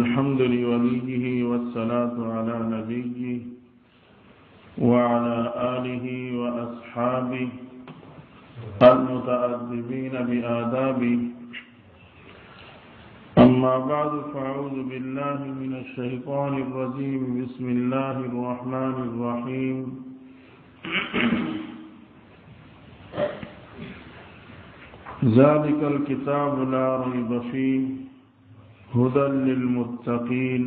الحمد لوليه والصلاة على نبيه وعلى آله وأصحابه المتأدبين بآدابه. أما بعد فأعوذ بالله من الشيطان الرجيم. بسم الله الرحمن الرحيم. ذلك الكتاب لا ريب فيه هدى للمتقين.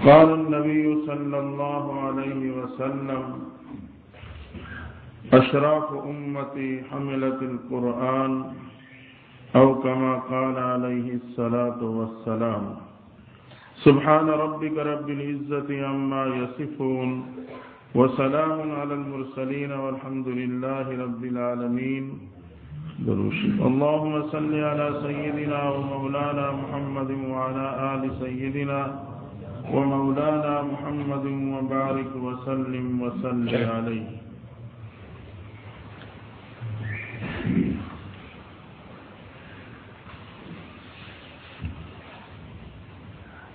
قال النبي صلى الله عليه وسلم أشراف أمتي حملة القرآن أو كما قال عليه الصلاة والسلام. سبحان ربك رب العزة عما يصفون وسلام على المرسلين والحمد لله رب العالمين. اللهم صل على سيدنا ومولانا محمد وعلى آل سيدنا ومولانا محمد وبارك وسلم عليه.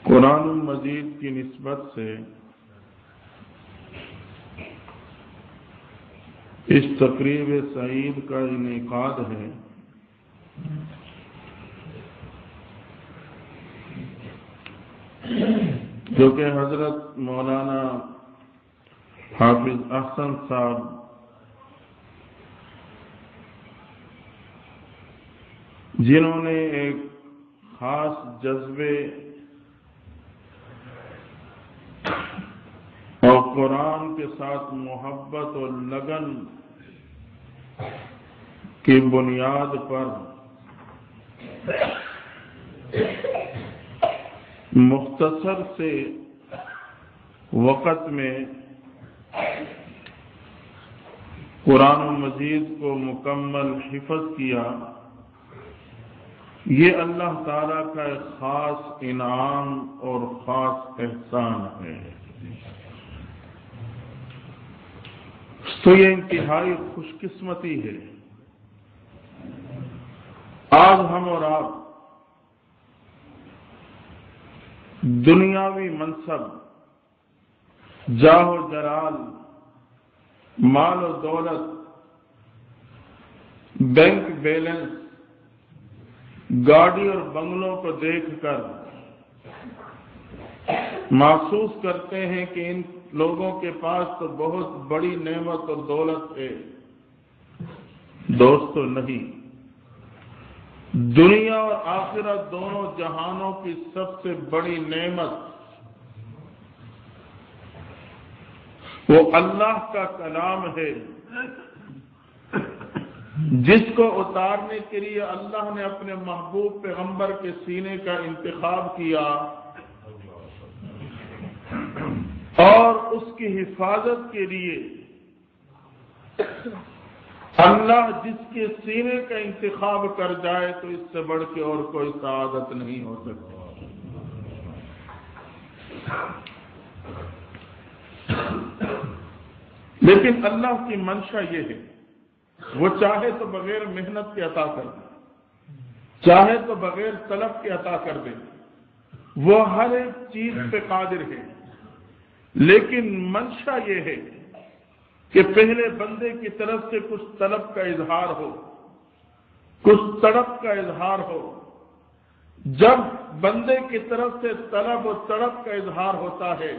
قرآن مجید کی نسبت سے اس تقریب سعید کا انعقاد ہے جو کہ حضرت مولانا حافظ احسن صاحب جنہوں نے ایک خاص جذبے اور قرآن کے ساتھ محبت اور لگن کی بنیاد پر مختصر سے وقت میں قرآن مجید کو مکمل حفظ کیا، یہ اللہ تعالیٰ کا ایک خاص انعام اور خاص احسان ہے. تو یہ انتہائی خوش قسمتی ہے. آج ہم اور آپ دنیاوی منصب، جاہ و جلال، مال و دولت، بینک بیلنس، گاڑی اور بنگلوں کو دیکھ کر محسوس کرتے ہیں کہ ان لوگوں کے پاس تو بہت بڑی نعمت اور دولت ہے. دوستو نہیں، دنیا اور آخرت دونوں جہانوں کی سب سے بڑی نعمت وہ اللہ کا کلام ہے، جس کو اتارنے کے لیے اللہ نے اپنے محبوب پیغمبر کے سینے کا انتخاب کیا اور اس کی حفاظت کے لیے اللہ جس کے سینے کا انتخاب کر جائے تو اس سے بڑھ کے اور کوئی سعادت نہیں ہو سکتی. لیکن اللہ کی منشا یہ ہے، وہ چاہے تو بغیر محنت کے عطا کر دے، چاہے تو بغیر طلب کے عطا کر دے. وہ ہر ایک چیز پہ قادر ہے، لیکن منشا یہ ہے کہ پہلے بندے کی طرف سے کچھ طلب کا اظہار ہو، کچھ تڑپ کا اظہار ہو. جب بندے کی طرف سے طلب و تڑپ کا اظہار ہوتا ہے،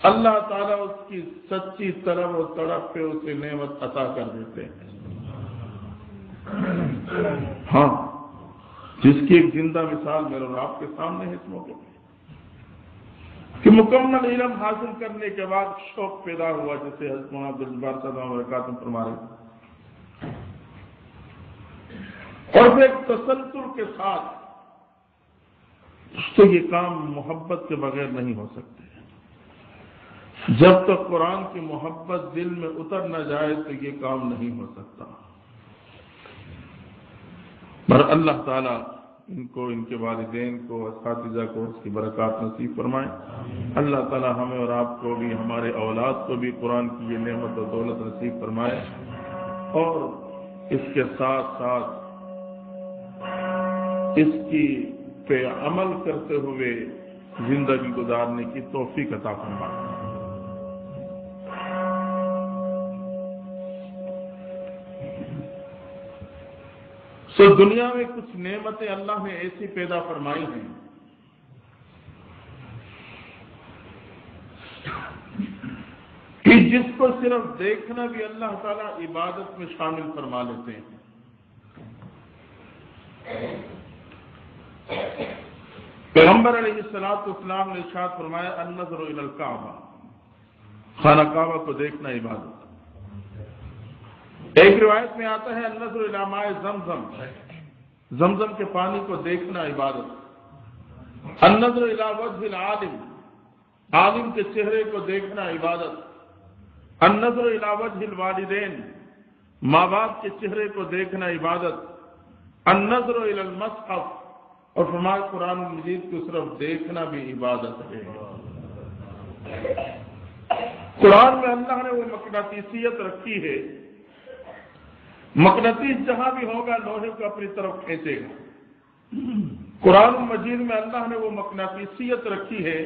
اللہ تعالیٰ اس کی سچی طلب و تڑپ پہ اسے نعمت عطا کر دیتے ہیں. ہاں، جس کی ایک زندہ مثال میرے اور آپ کے سامنے ہے اس موقع پہ کہ مکمل علم حاصل کرنے کے بعد شوق پیدا ہوا، جسے حضرت مولانا عبدالجبار صاحب برکاتہ فرما رہے ہیں، اور پھر ایک تسلسل کے ساتھ تو یہ کام محبت کے بغیر نہیں ہو سکتے. جب تک قرآن کی محبت دل میں اتر نہ جائے تو یہ کام نہیں ہو سکتا. پر اللہ تعالیٰ ان کو، ان کے والدین کو، اساتذہ کو اس کی برکات نصیب فرمائے. اللہ تعالیٰ ہمیں اور آپ کو بھی، ہمارے اولاد کو بھی قرآن کی یہ نعمت و دولت نصیب فرمائے، اور اس کے ساتھ ساتھ اس کی پہ عمل کرتے ہوئے زندگی گزارنے کی توفیق عطا فرمائے۔ تو دنیا میں کچھ نعمتیں اللہ نے ایسی پیدا فرمائی ہیں کہ جس کو صرف دیکھنا بھی اللہ تعالیٰ عبادت میں شامل فرما لیتے ہیں۔ پیغمبر علیہ السلام نے ارشاد فرمایا النظر الی الکعبہ، خانہ کعبہ کو دیکھنا عبادت۔ ایک روایت میں آتا ہے النظر الی ماء زمزم، زمزم کے پانی کو دیکھنا عبادت۔ النظر الی وجہ العالم، عالم کے چہرے کو دیکھنا عبادت۔ النظر الی وجہ الوالدین، ماں باپ کے چہرے کو دیکھنا عبادت۔ النظر الی المصحف، اور فرمایا قرآن مجید کو صرف دیکھنا بھی عبادت ہے۔ قرآن میں اللہ نے وہ مقناطیسیت رکھی ہے، مقناطیس جہاں بھی ہوگا لوہے کو اپنی طرف کھینچے گا۔ قرآن مجید میں اللہ نے وہ مقناطیسیت رکھی ہے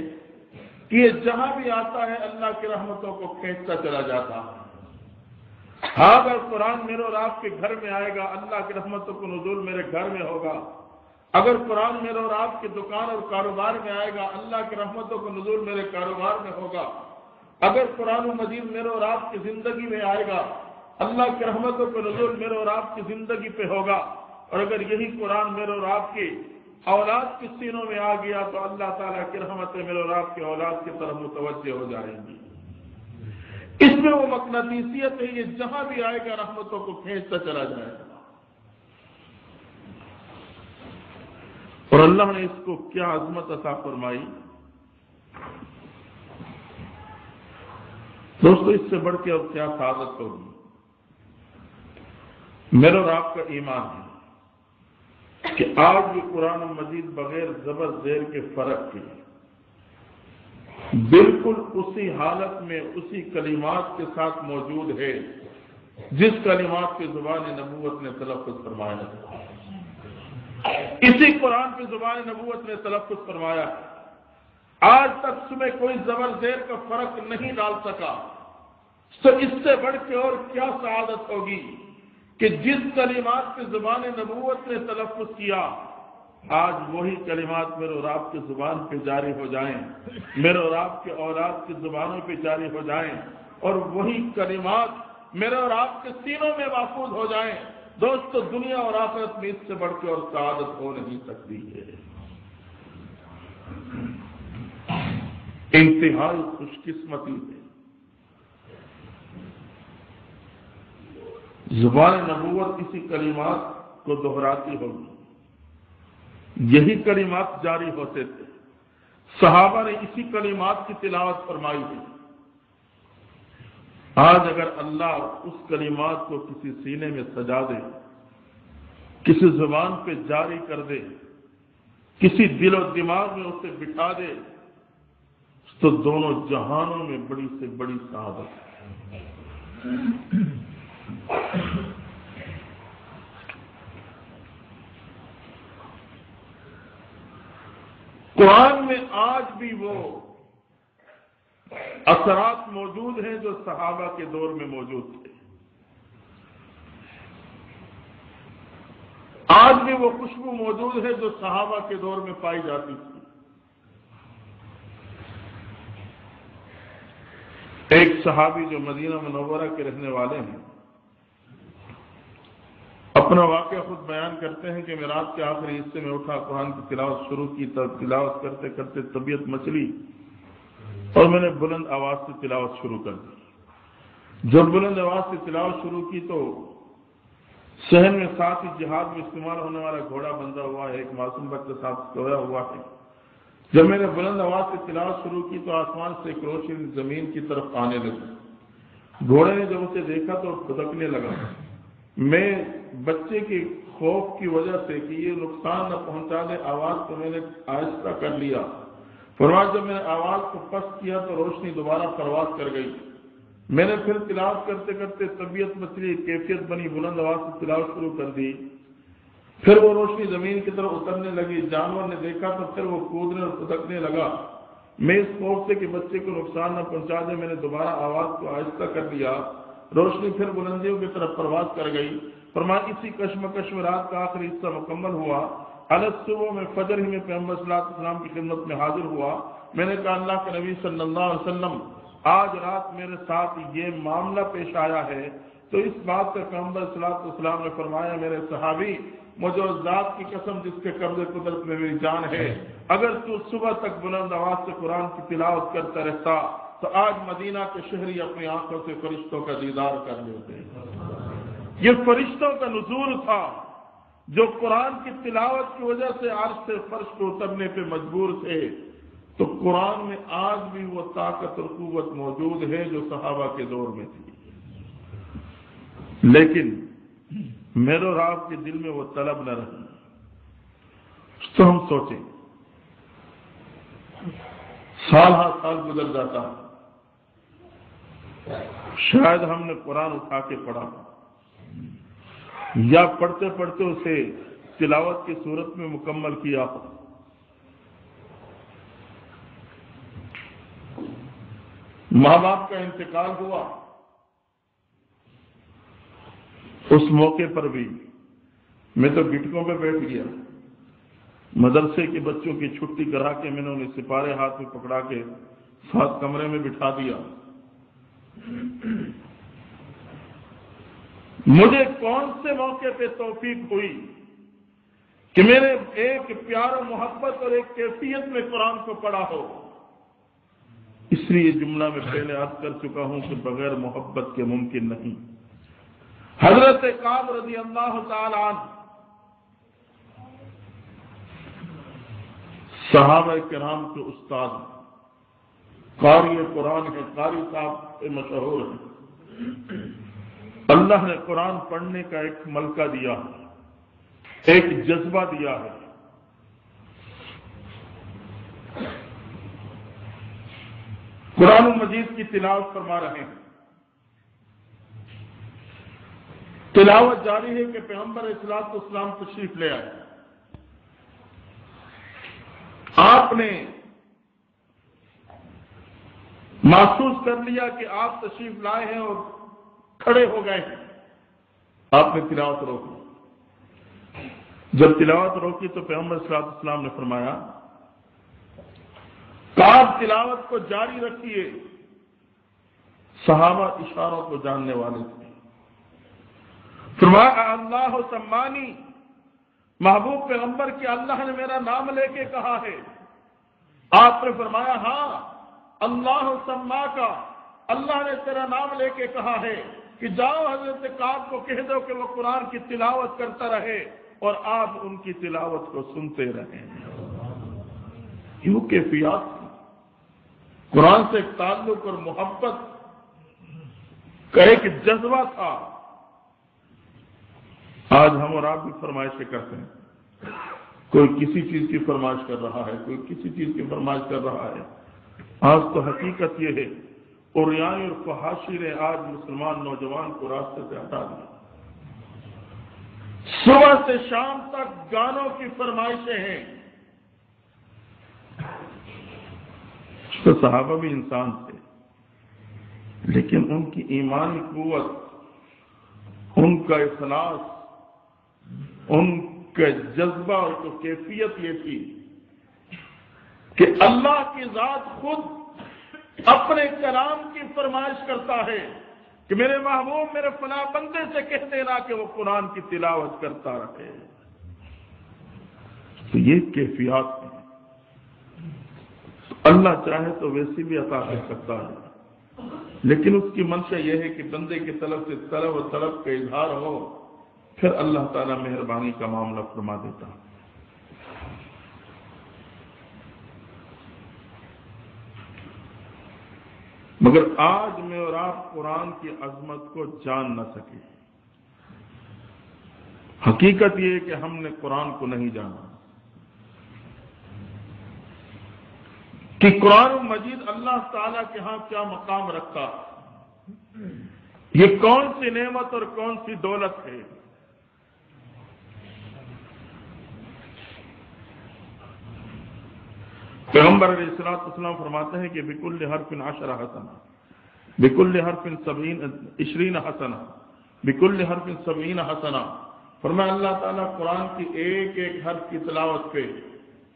کہ یہ جہاں بھی آتا ہے اللہ کی رحمتوں کو کھینچتا چلا جاتا ہے۔ ہاں اگر قرآن میرے اور آپ کے گھر میں آئے گا اللہ کی رحمتوں کو نزول میرے گھر میں ہوگا۔ اگر قرآن میرے اور آپ کی دکان اور کاروبار میں آئے گا اللہ کی رحمتوں کو نزول میرے کاروبار میں ہوگا۔ اگر قرآن مجید میرے اور آپ کی زندگی میں آئے گا اللہ کی رحمتوں کو نزول میرے اور آپ کی زندگی پہ ہوگا۔ اور اگر یہی قرآن میرے اور آپ کی اولاد کے سینوں میں آ گیا تو اللہ تعالیٰ کی رحمتیں میرے اور آپ کی اولاد کی طرف متوجہ ہو جائیں گی۔ اس میں وہ مقناطیسیت ہے، یہ جہاں بھی آئے گا رحمتوں کو کھینچتا چلا جائے گا۔ اور اللہ نے اس کو کیا عظمت عطا فرمائی دوستو، اس سے بڑھ کے اور کیا سعادت ہوگی۔ میرا اور آپ کا ایمان ہے کہ آج بھی قرآن مجید بغیر زبر زیر کے فرق کے بالکل اسی حالت میں اسی کلمات کے ساتھ موجود ہے جس کلمات کی زبان نبوت نے تلفظ فرمایا ہے۔ اسی قرآن کی زبان نبوت نے تلفظ فرمایا ہے۔ آج تک اس میں کوئی زبر زیر کا فرق نہیں ڈال سکا، تو اس سے بڑھ کے اور کیا سعادت ہوگی کہ جس کلمات کی زبان نبوت نے تلفظ کیا آج وہی کلمات میرے اور آپ کی زبان پہ جاری ہو جائیں، میرے اور آپ کے اولاد کی زبانوں پہ جاری ہو جائیں، اور وہی کلمات میرے اور آپ کے سینوں میں محفوظ ہو جائیں۔ دوستو دنیا اور آخرت میں اس سے بڑھ کے اور سعادت ہو نہیں سکتی ہے۔ انتہائی خوش قسمتی ہے۔ زبان نبوت اسی کلمات کو دہراتی ہوگی، یہی کلمات جاری ہوتے تھے، صحابہ نے اسی کلمات کی تلاوت فرمائی تھی۔ آج اگر اللہ اس کلمات کو کسی سینے میں سجا دے، کسی زبان پہ جاری کر دے، کسی دل و دماغ میں اسے بٹھا دے تو دونوں جہانوں میں بڑی سے بڑی سعادت ہے۔ قرآن میں آج بھی وہ اثرات موجود ہیں جو صحابہ کے دور میں موجود تھے، آج بھی وہ خوشبو موجود ہے جو صحابہ کے دور میں پائی جاتی تھی۔ ایک صحابی جو مدینہ منورہ کے رہنے والے ہیں اپنا واقعہ خود بیان کرتے ہیں کہ میں رات کے آخری حصے میں اٹھا، قرآن کی تلاوت شروع کی، تلاوت کرتے کرتے طبیعت مچلی اور میں نے بلند آواز سے تلاوت شروع کر دی۔ جب بلند آواز سے تلاوت شروع کی تو صحن میں ساتھ ہی جہاد میں استعمال ہونے والا گھوڑا بندھا ہوا ہے، ایک معصوم بچہ ساتھ سویا ہوا ہے۔ جب میں نے بلند آواز سے تلاوت شروع کی تو آسمان سے ایک روشنی زمین کی طرف آنے لگی۔ گھوڑے نے جب اسے دیکھا تو کھدکنے لگا۔ میں بچے کے خوف کی وجہ سے کہ یہ نقصان نہ پہنچا دے آواز کو میں نے آہستہ کر لیا۔ فرمایا جب میں نے آواز کو پست کیا تو روشنی دوبارہ پرواز کر گئی۔ میں نے پھر تلاوت کرتے کرتے طبیعت مچلی، کیفیت بنی، بلند آواز سے تلاوت شروع کر دی۔ پھر وہ روشنی زمین کی طرف اترنے لگی، جانور نے دیکھا تو پھر وہ کودنے اور پھسکنے لگا۔ میں اس خوف سے کہ بچے کو نقصان نہ پہنچا دے میں نے دوبارہ آواز کو آہستہ کر دیا۔ روشنی پھر بلندیوں کی طرف پرواز کر گئی۔ فرمایا اسی کشمکش میں رات کا آخری حصہ مکمل ہوا۔ الگ صبح میں فجر ہی میں پیغمبر صلی اللہ علیہ وسلم کی خدمت میں حاضر ہوا۔ میں نے کہا اللہ کے نبی صلی اللہ علیہ وسلم آج رات میرے ساتھ یہ معاملہ پیش آیا ہے، تو اس بات کا پیغمبر صلی اللہ علیہ وسلم نے فرمایا میرے صحابی مجھے اس ذات کی قسم جس کے قبضے قدرت میں میری جان ہے، اگر تو صبح تک بلند آواز سے قرآن کی تلاوت کرتا رہتا تو آج مدینہ کے شہری اپنی آنکھوں سے فرشتوں کا دیدار کر لیتے۔ یہ فرشتوں کا نزول تھا جو قرآن کی تلاوت کی وجہ سے عرش سے فرش کو اترنے پہ مجبور تھے۔ تو قرآن میں آج بھی وہ طاقت اور قوت موجود ہے جو صحابہ کے دور میں تھی، لیکن میرے اور آپ کے دل میں وہ طلب نہ رہی۔ تو ہم سوچیں سال ہر سال گزر جاتا، شاید ہم نے قرآن اٹھا کے پڑھا یا پڑھتے پڑھتے اسے تلاوت کی صورت میں مکمل کیا۔ ماں باپ کا انتقال ہوا، اس موقع پر بھی میں تو گٹکوں پہ بیٹھ گیا۔ مدرسے کے بچوں کی چھٹی کرا کے میں نے انہیں سپارے ہاتھ میں پکڑا کے ساتھ کمرے میں بٹھا دیا۔ مجھے کون سے موقع پہ توفیق ہوئی کہ میں نے ایک پیار و محبت اور ایک کیفیت میں قرآن کو پڑھا ہو؟ اس لیے جملہ میں پہلے عرض کر چکا ہوں کہ بغیر محبت کے ممکن نہیں۔ حضرت کعب رضی اللہ تعالی عنہ صحابہ کرام کے استاد، قاری قرآن ہے، قاری صاحب سے مشہور ہے۔ اللہ نے قرآن پڑھنے کا ایک ملکہ دیا، ایک جذبہ دیا ہے۔ قرآن مجید کی تلاوت فرما رہے ہیں، تلاوت جاری ہے کہ پیغمبر اصلاۃ والسلام تشریف لے آئے۔ آپ نے محسوس کر لیا کہ آپ تشریف لائے ہیں اور کھڑے ہو گئے ہیں، آپ نے تلاوت روکی۔ جب تلاوت روکی تو پیغمبر صلی اللہ علیہ وسلم نے فرمایا آپ تلاوت کو جاری رکھیے۔ صحابہ اشاروں کو جاننے والے تھے۔ فرمایا اللہ سمانی، محبوب پیغمبر کہ اللہ نے میرا نام لے کے کہا ہے۔ آپ نے فرمایا ہاں اللہ سما کا، اللہ نے تیرا نام لے کے کہا ہے کہ جاؤ حضرت کعب کو کہہ دو کہ وہ قرآن کی تلاوت کرتا رہے اور آپ ان کی تلاوت کو سنتے رہیں۔ یوں کیفیات قرآن سے ایک تعلق اور محبت کا ایک جذبہ تھا۔ آج ہم اور آپ بھی فرمائشیں کرتے ہیں، کوئی کسی چیز کی فرمائش کر رہا ہے، کوئی کسی چیز کی فرمائش کر رہا ہے۔ آج تو حقیقت یہ ہے اوریانی اور فحاشی نے آج مسلمان نوجوان کو راستے سے ہٹا دیا۔ صبح سے شام تک گانوں کی فرمائشیں ہیں۔ تو صحابہ بھی انسان تھے، لیکن ان کی ایمانی قوت، ان کا اخلاص، ان کا جذبہ اور تو کیفیت یہ تھی کہ اللہ کی ذات خود اپنے کلام کی فرمائش کرتا ہے کہ میرے محبوب میرے فلاں بندے سے کہہ دینا کہ وہ قرآن کی تلاوت کرتا رہے۔ تو یہ کیفیات ہیں۔ اللہ چاہے تو ویسی بھی عطا کر سکتا ہے، لیکن اس کی منشا یہ ہے کہ بندے کی طرف سے طلب و طلب کا اظہار ہو، پھر اللہ تعالیٰ مہربانی کا معاملہ فرما دیتا۔ مگر آج میں اور آپ قرآن کی عظمت کو جان نہ سکے۔ حقیقت یہ ہے کہ ہم نے قرآن کو نہیں جانا کہ قرآن مجید اللہ تعالیٰ کے ہاں کیا مقام رکھتا، یہ کون سی نعمت اور کون سی دولت ہے۔ پیغمبر علیہ السلام فرماتے ہیں کہ بکل حرف 10 حسنہ، بکل حرف 20 حسنہ، بکل حرف 70 حسنہ۔ فرمایا اللہ تعالیٰ قرآن کی ایک ایک حرف کی تلاوت پہ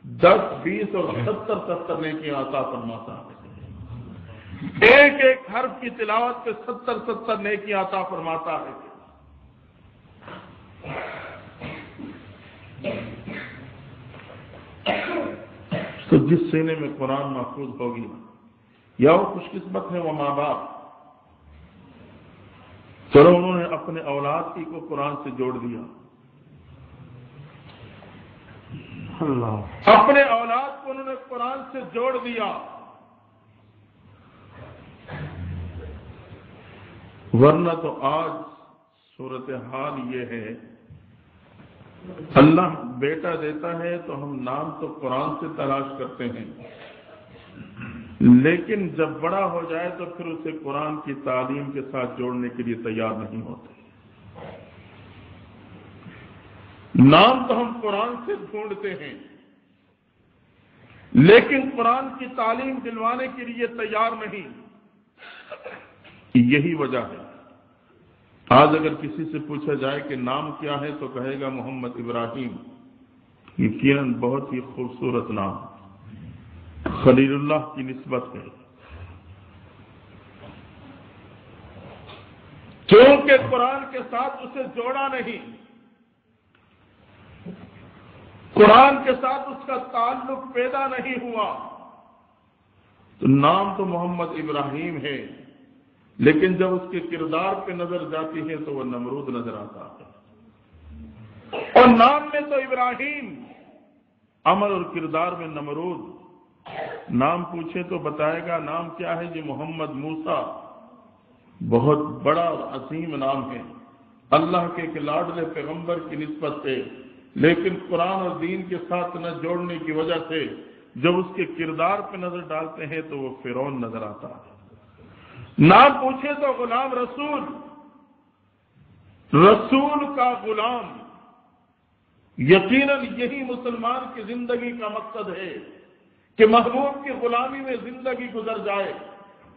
10، 20 اور 70 نیکیاں عطا فرماتا ہے۔ ایک ایک حرف کی تلاوت پہ 70 نیکیاں عطا فرماتا ہے۔ تو جس سینے میں قرآن محفوظ ہوگی یا وہ خوش قسمت ہے وہ ماں باپ، چلو انہوں نے اپنے اولاد کی کو قرآن سے جوڑ دیا، اپنے اولاد کو انہوں نے قرآن سے جوڑ دیا، ورنہ تو آج صورتحال یہ ہے اللہ بیٹا دیتا ہے تو ہم نام تو قرآن سے تلاش کرتے ہیں، لیکن جب بڑا ہو جائے تو پھر اسے قرآن کی تعلیم کے ساتھ جوڑنے کے لیے تیار نہیں ہوتے۔ نام تو ہم قرآن سے ڈھونڈتے ہیں لیکن قرآن کی تعلیم دلوانے کے لیے تیار نہیں۔ یہی وجہ ہے آج اگر کسی سے پوچھا جائے کہ نام کیا ہے تو کہے گا محمد ابراہیم۔ یقیناً بہت ہی خوبصورت نام، خلیل اللہ کی نسبت ہے، کیونکہ قرآن کے ساتھ اسے جوڑا نہیں، قرآن کے ساتھ اس کا تعلق پیدا نہیں ہوا۔ تو نام تو محمد ابراہیم ہے لیکن جب اس کے کردار پہ نظر جاتی ہے تو وہ نمرود نظر آتا ہے، اور نام میں تو ابراہیم، عمل اور کردار میں نمرود۔ نام پوچھے تو بتائے گا نام کیا ہے جی محمد موسیٰ، بہت بڑا اور عظیم نام ہے، اللہ کے ایک لاڈلے پیغمبر کی نسبت ہے، لیکن قرآن اور دین کے ساتھ نہ جوڑنے کی وجہ سے جب اس کے کردار پہ نظر ڈالتے ہیں تو وہ فرعون نظر آتا ہے۔ نام پوچھے تو غلام رسول، رسول کا غلام، یقیناً یہی مسلمان کی زندگی کا مقصد ہے کہ محبوب کی غلامی میں زندگی گزر جائے۔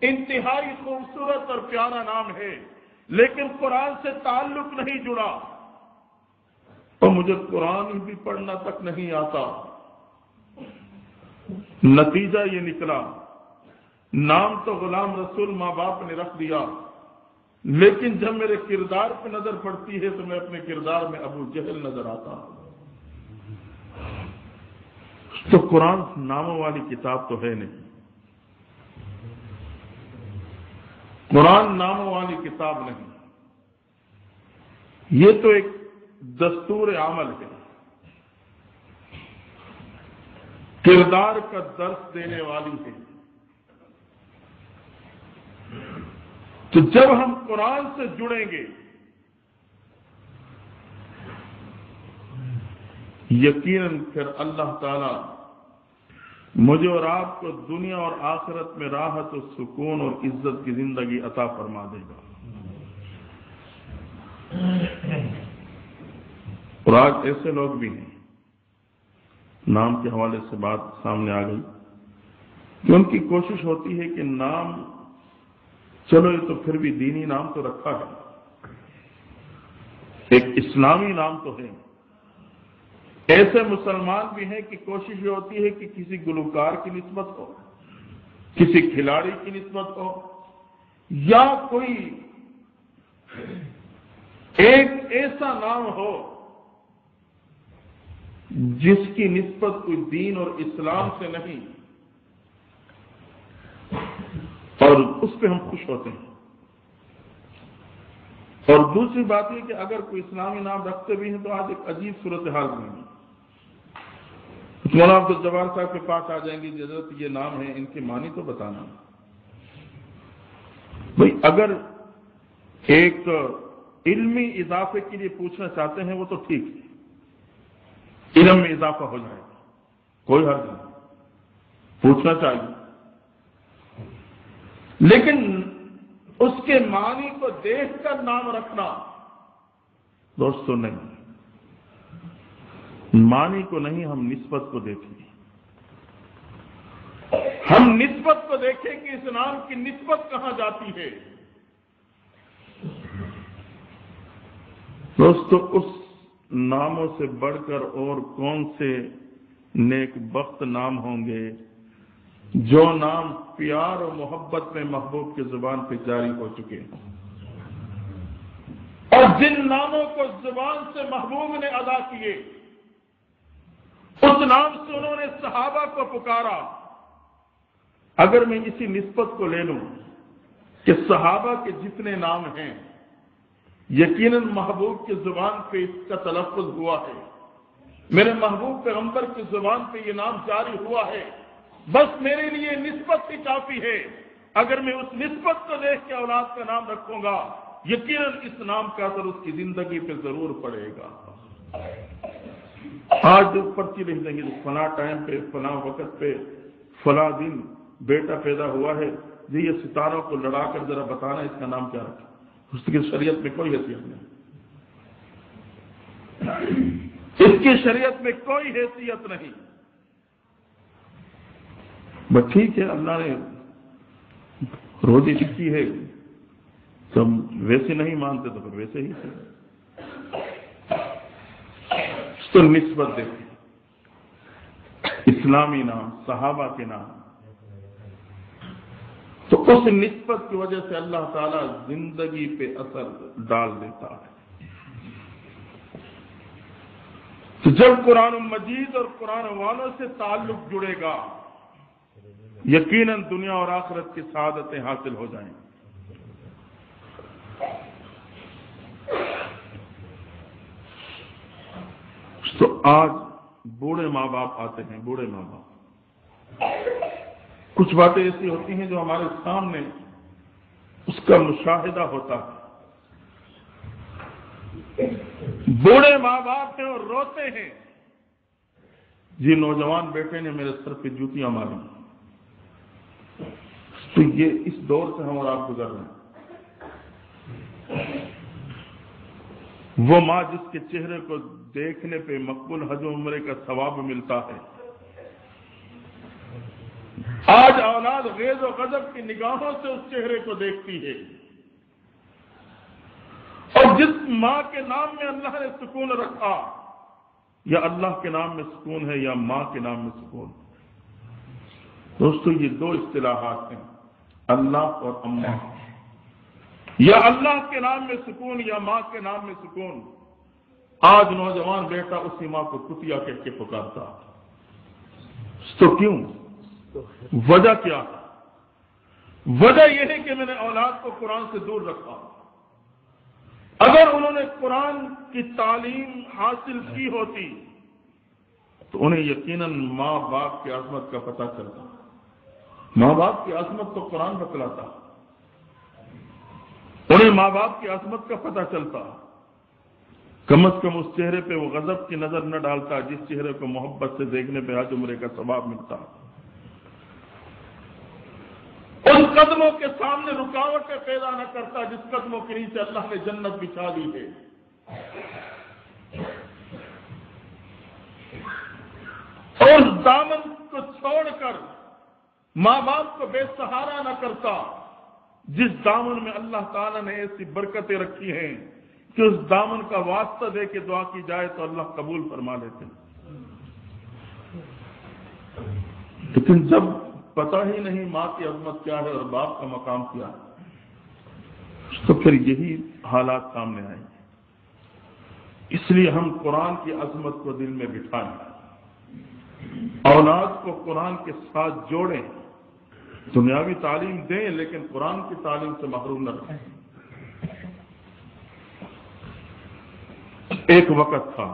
انتہائی خوبصورت اور پیارا نام ہے لیکن قرآن سے تعلق نہیں جڑا، اور مجھے قرآن بھی پڑھنا تک نہیں آتا۔ نتیجہ یہ نکلا نام تو غلام رسول ماں باپ نے رکھ دیا، لیکن جب میرے کردار پہ نظر پڑتی ہے تو میں اپنے کردار میں ابو جہل نظر آتا ہوں۔ تو قرآن ناموں والی کتاب تو ہے نہیں، قرآن ناموں والی کتاب نہیں، یہ تو ایک دستور عمل ہے، کردار کا درس دینے والی ہے۔ تو جب ہم قرآن سے جڑیں گے یقیناً پھر اللہ تعالی مجھے اور آپ کو دنیا اور آخرت میں راحت و سکون اور عزت کی زندگی عطا فرما دے گا۔ اور آج ایسے لوگ بھی ہیں، نام کے حوالے سے بات سامنے آ گئی کہ ان کی کوشش ہوتی ہے کہ نام، چلو یہ تو پھر بھی دینی نام تو رکھا ہے، ایک اسلامی نام تو ہے۔ ایسے مسلمان بھی ہیں کہ کوشش یہ ہوتی ہے کہ کسی گلوکار کی نسبت ہو، کسی کھلاڑی کی نسبت ہو، یا کوئی ایک ایسا نام ہو جس کی نسبت کوئی دین اور اسلام سے نہیں، اور اس پہ ہم خوش ہوتے ہیں۔ اور دوسری بات یہ کہ اگر کوئی اسلامی نام رکھتے بھی ہیں تو آج ایک عجیب صورتحال بنی، مولانا عبدالجبار صاحب کے پاس آ جائیں گے، حضرت یہ نام ہے، ان کے معنی تو بتانا۔ بھئی اگر ایک علمی اضافے کے لیے پوچھنا چاہتے ہیں وہ تو ٹھیک ہے، علم میں اضافہ ہو جائے گا، کوئی حرج نہیں، پوچھنا چاہیے، لیکن اس کے معنی کو دیکھ کر نام رکھنا دوستو نہیں، معنی کو نہیں، ہم نسبت کو دیکھیں۔ ہم نسبت کو دیکھیں کہ اس نام کی نسبت کہاں جاتی ہے۔ دوستو، اس ناموں سے بڑھ کر اور کون سے نیک بخت نام ہوں گے جو نام پیار و محبت میں محبوب کی زبان پہ جاری ہو چکے ہیں، اور جن ناموں کو زبان سے محبوب نے ادا کیے، اس نام سے انہوں نے صحابہ کو پکارا۔ اگر میں اسی نسبت کو لے لوں کہ صحابہ کے جتنے نام ہیں یقیناً محبوب کی زبان پہ اس کا تلفظ ہوا ہے، میرے محبوب پیغمبر کی زبان پہ یہ نام جاری ہوا ہے، بس میرے لیے نسبت ہی کافی ہے۔ اگر میں اس نسبت کو دیکھ کے اولاد کا نام رکھوں گا، یقیناً اس نام کا اثر اس کی زندگی پہ ضرور پڑے گا۔ آج جو پرچی لکھ دیں گے فلاں ٹائم پہ فلاں وقت پہ فلاں دن بیٹا پیدا ہوا ہے، جی یہ ستاروں کو لڑا کر ذرا بتانا اس کا نام کیا رکھے۔ اس کی شریعت میں کوئی حیثیت نہیں، اس کی شریعت میں کوئی حیثیت نہیں۔ بس ٹھیک ہے، اللہ نے روزی لکھی ہے، تو ہم ویسے نہیں مانتے تو پھر ویسے ہی تھے۔ تو نسبت دیکھیں، اسلامی نام، صحابہ کے نام، تو اس نسبت کی وجہ سے اللہ تعالیٰ زندگی پہ اثر ڈال دیتا ہے۔ تو جب قرآن مجید اور قرآن والوں سے تعلق جڑے گا، یقیناً دنیا اور آخرت کی سعادتیں حاصل ہو جائیں۔ تو آج بوڑھے ماں باپ آتے ہیں، بوڑھے ماں باپ، کچھ باتیں ایسی ہوتی ہیں جو ہمارے سامنے اس کا مشاہدہ ہوتا ہے۔ بوڑھے ماں باپ ہیں اور روتے ہیں، جی نوجوان بیٹے نے میرے سر پہ جوتیاں ماری۔ تو یہ اس دور سے ہم اور آپ گزر رہے ہیں۔ وہ ماں جس کے چہرے کو دیکھنے پہ مقبول حج و عمرے کا ثواب ملتا ہے، آج اولاد غیظ و غضب کی نگاہوں سے اس چہرے کو دیکھتی ہے۔ اور جس ماں کے نام میں اللہ نے سکون رکھا، یا اللہ کے نام میں سکون ہے یا ماں کے نام میں سکون۔ دوستو، یہ دو اصطلاحات ہیں، اللہ اور اماں، یا اللہ کے نام میں سکون یا ماں کے نام میں سکون۔ آج نوجوان بیٹا اسی ماں کو کتیا کہہ کے پکارتا، تو کیوں؟ وجہ کیا؟ وجہ یہ ہے کہ میں نے اولاد کو قرآن سے دور رکھا۔ اگر انہوں نے قرآن کی تعلیم حاصل کی ہوتی تو انہیں یقیناً ماں باپ کی عظمت کا پتہ چلتا۔ ماں باپ کی عظمت تو قرآن بتلاتا، انہیں ماں باپ کی عظمت کا پتہ چلتا۔ کم از کم اس چہرے پہ وہ غضب کی نظر نہ ڈالتا جس چہرے کو محبت سے دیکھنے پہ حج عمرے کا ثواب ملتا۔ ان قدموں کے سامنے رکاوٹیں پیدا نہ کرتا جس قدموں کے نیچے اللہ نے جنت بچھا دی ہے۔ اور دامن کو چھوڑ کر ماں باپ کو بے سہارا نہ کرتا جس دامن میں اللہ تعالیٰ نے ایسی برکتیں رکھی ہیں کہ اس دامن کا واسطہ دے کے دعا کی جائے تو اللہ قبول فرما لیتے ہیں۔ لیکن جب پتہ ہی نہیں ماں کی عظمت کیا ہے اور باپ کا مقام کیا ہے، تو پھر یہی حالات سامنے آئیں گے۔ اس لیے ہم قرآن کی عظمت کو دل میں بٹھائیں، اولاد کو قرآن کے ساتھ جوڑیں، دنیاوی تعلیم دیں لیکن قرآن کی تعلیم سے محروم نہ رکھیں۔ ایک وقت تھا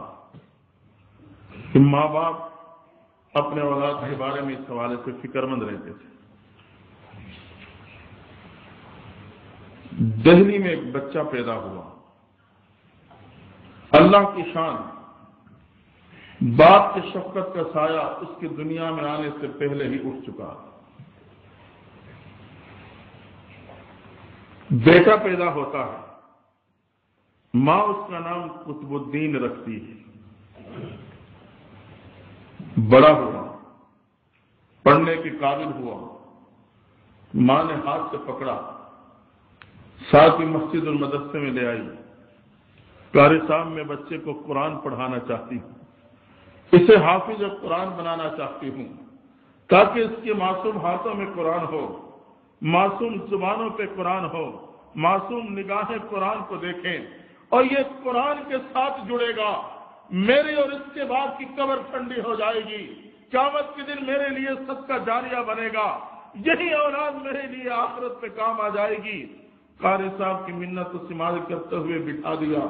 کہ ماں باپ اپنے اولاد کے بارے میں اس حوالے سے فکر مند رہتے تھے۔ دہلی میں ایک بچہ پیدا ہوا، اللہ کی شان، باپ کی شفقت کا سایہ اس کی دنیا میں آنے سے پہلے ہی اٹھ چکا۔ بیٹا پیدا ہوتا ہے، ماں اس کا نام قطب الدین رکھتی ہے۔ بڑا ہوا، پڑھنے کے قابل ہوا، ماں نے ہاتھ سے پکڑا، ساتھ ہی مسجد المدرسے میں لے آئی۔ قاری صاحب میں بچے کو قرآن پڑھانا چاہتی ہوں، اسے حافظ قرآن بنانا چاہتی ہوں، تاکہ اس کے معصوم ہاتھوں میں قرآن ہو، معصوم زبانوں پہ قرآن ہو، معصوم نگاہیں قرآن کو دیکھیں، اور یہ قرآن کے ساتھ جڑے گا، میری اور اس کے بعد کی قبر ٹھنڈی ہو جائے گی، قیامت کے دن میرے لیے صدقہ جاریہ بنے گا، یہی اولاد میرے لیے آخرت پہ کام آ جائے گی۔ قاری صاحب کی منت و سماج کرتے ہوئے بٹھا دیا،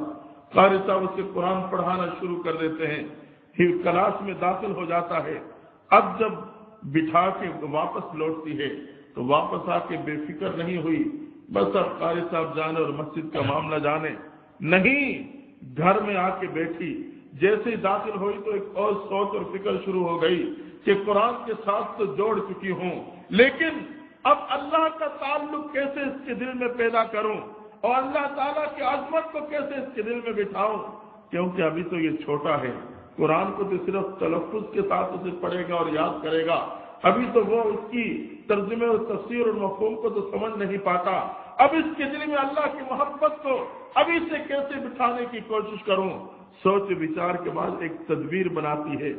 قاری صاحب اسے قرآن پڑھانا شروع کر دیتے ہیں، پھر کلاس میں داخل ہو جاتا ہے۔ اب جب بٹھا کے واپس لوٹتی ہے تو واپس آ کے بے فکر نہیں ہوئی، بس اب قاری صاحب جانے اور مسجد کا معاملہ جانے، نہیں، گھر میں آ کے بیٹھی، جیسے ہی داخل ہوئی تو ایک اور سوچ اور فکر شروع ہو گئی کہ قرآن کے ساتھ تو جوڑ چکی ہوں، لیکن اب اللہ کا تعلق کیسے اس کے دل میں پیدا کروں اور اللہ تعالیٰ کی عظمت کو کیسے اس کے دل میں بٹھاؤں، کیونکہ ابھی تو یہ چھوٹا ہے، قرآن کو تو صرف تلفظ کے ساتھ اسے پڑھے گا اور یاد کرے گا، ابھی تو وہ اس کی ترجمے اور تفسیر اور مفہوم کو تو سمجھ نہیں پاتا، اب اس کے دل میں اللہ کی محبت کو ابھی سے کیسے بٹھانے کی کوشش کروں۔ سوچ بچار کے بعد ایک تدبیر بناتی ہے،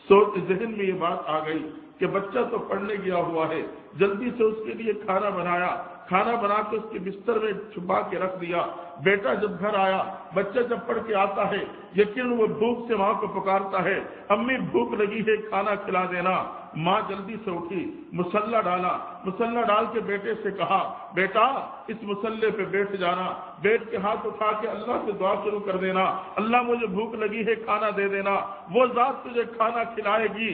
سوچ ذہن میں یہ بات آ گئی کہ بچہ تو پڑھنے گیا ہوا ہے، جلدی سے اس کے لیے کھانا بنایا، کھانا بنا کے اس کے بستر میں چھپا کے رکھ دیا۔ بیٹا جب گھر آیا، بچہ جب پڑھ کے آتا ہے، یقین وہ بھوک سے ماں کو پکارتا ہے، امی بھوک لگی ہے، کھانا کھلا دینا۔ ماں جلدی سے اٹھی، مصلی ڈالا، مصلی ڈال کے بیٹے سے کہا، بیٹا اس مصلی پہ بیٹھ جانا، بیٹھ کے ہاتھ اٹھا کے اللہ سے دعا شروع کر دینا، اللہ مجھے بھوک لگی ہے، کھانا دے دینا، وہ ذات تجھے کھانا کھلائے گی۔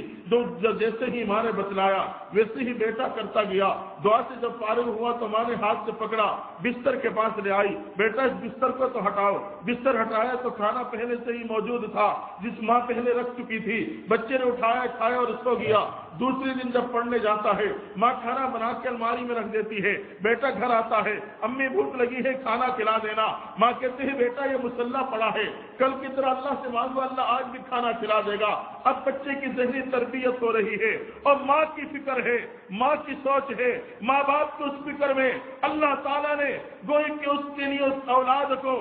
جیسے ہی ماں نے بتلایا ویسے ہی بیٹا کرتا گیا۔ دعا سے جب فارغ ہوا تو ماں نے ہاتھ سے پکڑا، بستر کے پاس لے آئی، بیٹا اس بستر کو تو ہٹاؤ۔ بستر ہٹایا تو کھانا پہلے سے ہی موجود تھا، جس ماں پہلے رکھ چکی تھی، بچے نے اٹھایا، کھایا اور سو گیا۔ دوسرے دن جب پڑھنے جاتا ہے، ماں کھانا بنا کے الماری میں رکھ دیتی ہے، بیٹا گھر آتا ہے، امی بھوک لگی ہے، کھانا کھلا دینا۔ ماں کہتے ہیں بیٹا یہ مصلی پڑا ہے، کل کی طرح اللہ سے مانگو، اللہ آج بھی کھانا کھلا دے گا۔ اب بچے کی ذہنی تربیت ہو رہی ہے اور ماں کی فکر ہے، ماں کی سوچ ہے، ماں باپ کی اس فکر میں اللہ تعالیٰ نے گوئی کہ اس کے لیے اس اولاد کو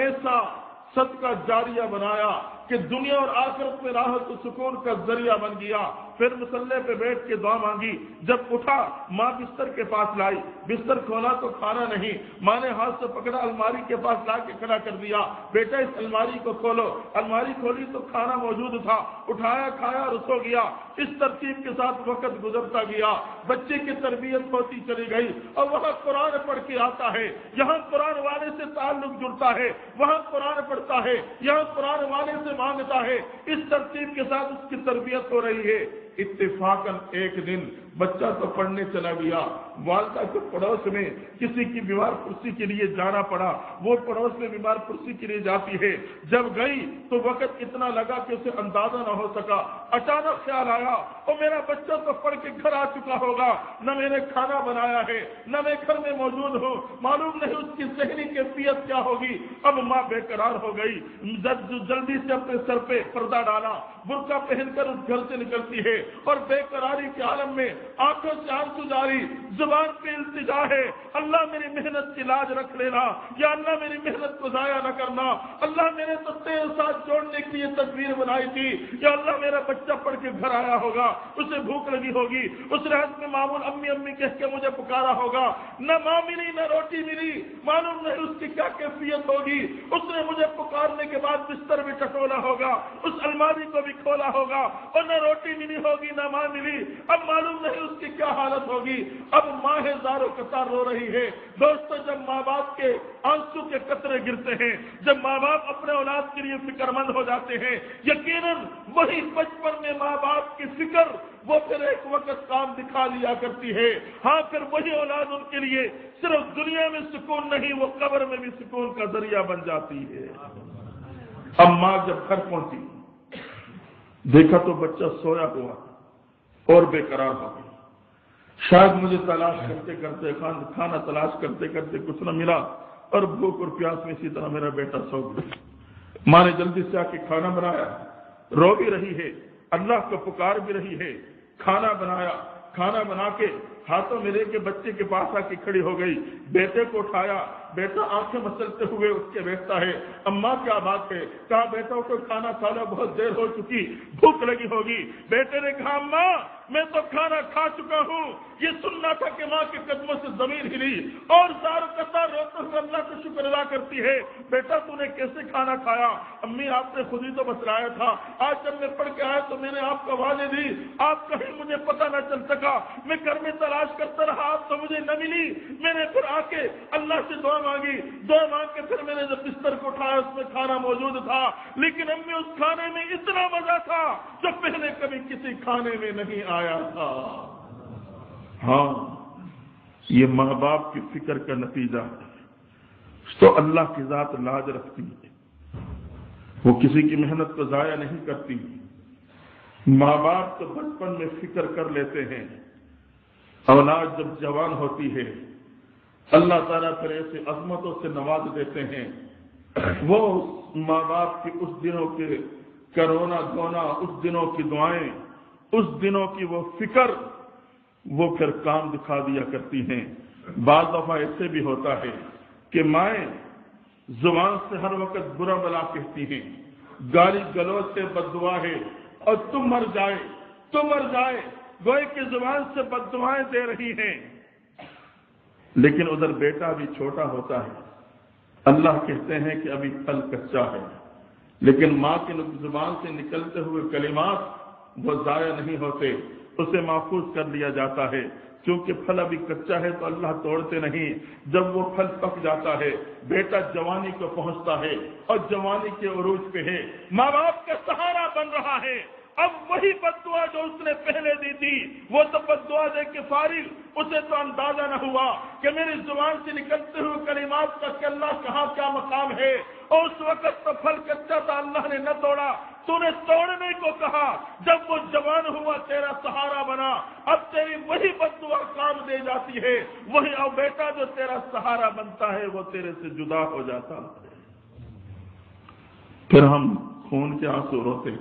ایسا صدقہ جاریہ بنایا کہ دنیا اور آخرت میں راحت و سکون کا ذریعہ بن گیا۔ پھر مصلی پہ بیٹھ کے دعا مانگی، جب اٹھا ماں بستر کے پاس لائی، بستر کھولا تو کھانا نہیں، ماں نے ہاتھ سے پکڑا، الماری کے پاس لا کے کھڑا کر دیا، بیٹا اس الماری کو کھولو۔ الماری کھولی تو کھانا موجود تھا، اٹھایا، کھایا اور سو گیا۔ اس ترتیب کے ساتھ وقت گزرتا گیا، بچے کی تربیت ہوتی چلی گئی اور وہاں قرآن پڑھ کے آتا ہے، یہاں قرآن والے سے تعلق جڑتا ہے، وہاں قرآن پڑھتا ہے، یہاں قرآن والے سے مانگتا ہے، اس ترتیب کے ساتھ اس کی تربیت ہو رہی ہے۔ اتفاقاً ایک دن بچہ تو پڑھنے چلا گیا، والدہ کے پڑوس میں کسی کی بیمار پرسی کے لیے جانا پڑا، وہ پڑوس میں بیمار پرسی کے لیے جاتی ہے، جب گئی تو وقت اتنا لگا کہ اسے اندازہ نہ ہو سکا۔ اچانک خیال آیا اور میرا بچہ تو پڑھ کے گھر آ چکا ہوگا، نہ میں نے کھانا بنایا ہے، نہ میں گھر میں موجود ہوں، معلوم نہیں اس کی ذہنی کیفیت کیا ہوگی۔ اب ماں بے قرار ہو گئی، جلدی سے اپنے سر پہ پردہ ڈالا، برقع پہن کر اس گھر سے نکلتی ہے اور بے قراری کے عالم میں آنکھوں سے آنسو جاری، زبان پہ التجا ہے، اللہ میری محنت کی لاج رکھ لینا، یا اللہ میری محنت کو ضائع نہ کرنا، اللہ میرے تو تیرے ساتھ جوڑنے کے لیے تدبیر بنائی تھی، یا اللہ میرا بچہ پڑھ کے گھر آیا ہوگا، اسے بھوک لگی ہوگی، اس رات میں معمول امی امی کہہ کے مجھے پکارا ہوگا، نہ ماں ملی نہ روٹی ملی، معلوم نہیں اس کی کیا کیفیت ہوگی، اس نے مجھے پکارنے کے بعد بستر بھی ٹٹولا ہوگا، اس الماری کو بھی کھولا ہوگا اور نہ روٹی ملی ہوگی نہ ماں ملی، اب معلوم نہیں اس کی کیا حالت ہوگی۔ اب ماں زاروں قطار رو رہی ہے۔ دوستو، جب ماں باپ کے آنسو کے قطرے گرتے ہیں، جب ماں باپ اپنے اولاد کے لیے فکر مند ہو جاتے ہیں، یقیناً وہی بچپن میں ماں باپ کی فکر وہ پھر ایک وقت کام دکھا لیا کرتی ہے۔ ہاں، پھر وہی اولاد ان کے لیے صرف دنیا میں سکون نہیں، وہ قبر میں بھی سکون کا ذریعہ بن جاتی ہے۔ اب ماں جب گھر پہنچی، دیکھا تو بچہ سویا ہوا اور بے قرار ہو گیا۔ شاید مجھے تلاش کرتے کرتے، کھانا تلاش کرتے کرتے کچھ نہ ملا اور بھوک اور پیاس میں اسی طرح میرا بیٹا سو گیا۔ ماں نے جلدی سے آ کے کھانا بنایا، رو بھی رہی ہے، اللہ کو پکار بھی رہی ہے، کھانا بنایا، کھانا بنا کے ہاتھوں میں لے کے بچے کے پاس آ کے کھڑی ہو گئی، بیٹے کو اٹھایا، بیٹا آنکھیں مسلتے ہوئے اٹھ کے بیٹھتا ہے، اماں کیا بات ہے؟ کہا بیٹا اٹھو کھانا کھا لو، بہت دیر ہو چکی، بھوک لگی ہوگی۔ بیٹے نے کہا اماں میں تو کھانا کھا چکا ہوں۔ یہ سننا تھا کہ ماں کے قدموں سے زمین ہلی اور زار قطار روتے ہوئے اللہ کا شکر ادا کرتی ہے۔ بیٹا تو نے کیسے کھانا کھایا؟ امی آپ نے خود ہی تو بتلایا تھا، آج جب میں پڑھ کے آیا تو میں نے آپ کو آوازیں دی، آپ کہیں مجھے پتہ نہ چل سکا، میں گھر میں تلاش کرتا رہا، آپ تو مجھے نہ ملی۔ میں نے پھر آ کے اللہ سے دعا مانگی، دعا مانگ کے پھر میں نے جب بستر کو اٹھایا اس میں کھانا موجود تھا، لیکن امی اس کھانے میں اتنا مزہ تھا جو پہلے کبھی کسی کھانے میں نہیں آیا تھا۔ ہاں یہ ماں باپ کی فکر کا نتیجہ ہے، تو اللہ کی ذات لاج رکھتی ہے، وہ کسی کی محنت کو ضائع نہیں کرتی۔ ماں باپ تو بچپن میں فکر کر لیتے ہیں، اولاد جب جوان ہوتی ہے اللہ تعالیٰ پھر ایسے عظمتوں سے نواز دیتے ہیں، وہ ماں باپ کی اس دنوں کے کرونا دھونا، اس دنوں کی دعائیں، اس دنوں کی وہ فکر، وہ پھر کام دکھا دیا کرتی ہیں۔ بعض دفعہ ایسے بھی ہوتا ہے کہ مائیں زبان سے ہر وقت برا بلا کہتی ہیں، گالی گلوچ سے بد دعا ہے، اور تم مر جائے، گوئے کی زبان سے بد دعائیں دے رہی ہیں، لیکن ادھر بیٹا بھی چھوٹا ہوتا ہے، اللہ کہتے ہیں کہ ابھی پھل کچا ہے، لیکن ماں کی زبان سے نکلتے ہوئے کلمات وہ ضائع نہیں ہوتے، اسے محفوظ کر لیا جاتا ہے، کیونکہ پھل ابھی کچا ہے تو اللہ توڑتے نہیں۔ جب وہ پھل پک جاتا ہے، بیٹا جوانی کو پہنچتا ہے اور جوانی کے عروج پہ ہے، ماں باپ کا سہارا بن رہا ہے، اب وہی بد دعا جو اس نے پہلے دی تھی وہ تو بد دعا دے کے فارغ، اسے تو اندازہ نہ ہوا کہ میری زبان سے نکلتے ہوئے کلمات کا کہ اللہ کہاں کیا مقام ہے، اور اس وقت تو پھل کچا تھا، اللہ نے نہ توڑا، تو نے توڑنے کو کہا، جب وہ جوان ہوا تیرا سہارا بنا، اب تیری وہی بد دعا کام دے جاتی ہے، وہی اب بیٹا جو تیرا سہارا بنتا ہے وہ تیرے سے جدا ہو جاتا ہے۔ پھر ہم خون کے آنسو روتے،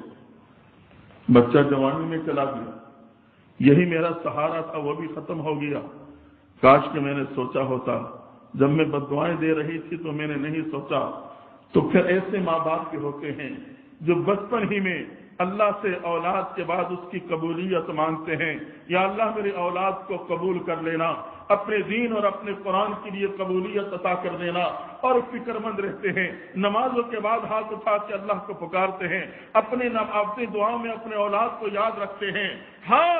بچہ جوانی میں چلا گیا، یہی میرا سہارا تھا وہ بھی ختم ہو گیا، کاش کہ میں نے سوچا ہوتا، جب میں بد دعائیں دے رہی تھی تو میں نے نہیں سوچا۔ تو پھر ایسے ماں باپ بھی ہوتے ہیں جو بچپن ہی میں اللہ سے اولاد کے بعد اس کی قبولیت مانگتے ہیں، یا اللہ میری اولاد کو قبول کر لینا، اپنے دین اور اپنے قرآن کے لیے قبولیت عطا کر دینا، اور فکر مند رہتے ہیں، نمازوں کے بعد ہاتھ اٹھا کے اللہ کو پکارتے ہیں، اپنی دعاؤں میں اپنے اولاد کو یاد رکھتے ہیں۔ ہاں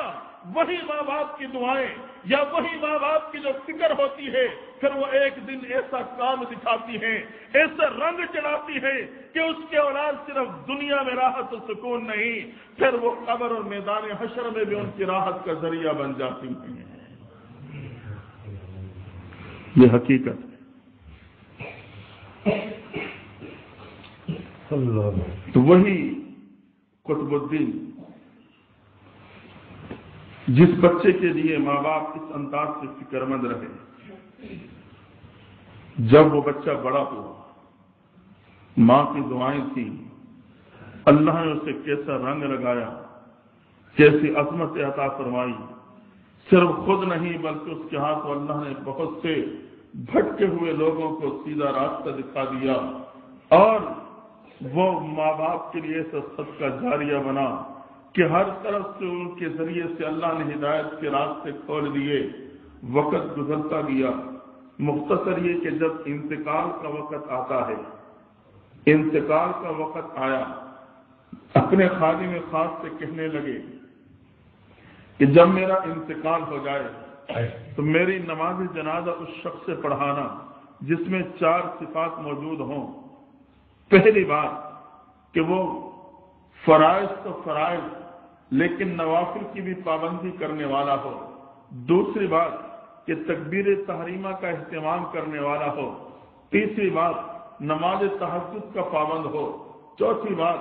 وہی ماں باپ کی دعائیں یا وہی ماں باپ کی جو فکر ہوتی ہے، پھر وہ ایک دن ایسا کام دکھاتی ہے، ایسا رنگ چڑھاتی ہے کہ اس کے اولاد صرف دنیا میں راحت و سکون نہیں، پھر وہ قبر اور میدان حشر میں بھی ان کی راحت کا ذریعہ بن جاتی ہیں۔ یہ حقیقت ہے۔ تو وہی قطب الدین، جس بچے کے لیے ماں باپ اس انداز سے فکر مند رہے، جب وہ بچہ بڑا ہوا، ماں کی دعائیں تھیں، اللہ نے اسے کیسا رنگ لگایا، کیسی عظمت عطا فرمائی، صرف خود نہیں بلکہ اس کے ہاتھ اللہ نے بہت سے بھٹکے ہوئے لوگوں کو سیدھا راستہ دکھا دیا، اور وہ ماں باپ کے لیے ایسا صدقہ جاریہ بنا کہ ہر طرف سے ان کے ذریعے سے اللہ نے ہدایت کے راستے کھول دیے۔ وقت گزرتا گیا، مختصر یہ کہ جب انتقال کا وقت آتا ہے، انتقال کا وقت آیا، اپنے خادم خاص سے کہنے لگے کہ جب میرا انتقال ہو جائے تو میری نماز جنازہ اس شخص سے پڑھانا جس میں 4 صفات موجود ہوں۔ پہلی بات کہ وہ فرائض تو فرائض لیکن نوافل کی بھی پابندی کرنے والا ہو، دوسری بات کہ تکبیر تحریمہ کا اہتمام کرنے والا ہو، تیسری بات نماز تہجد کا پابند ہو، چوتھی بات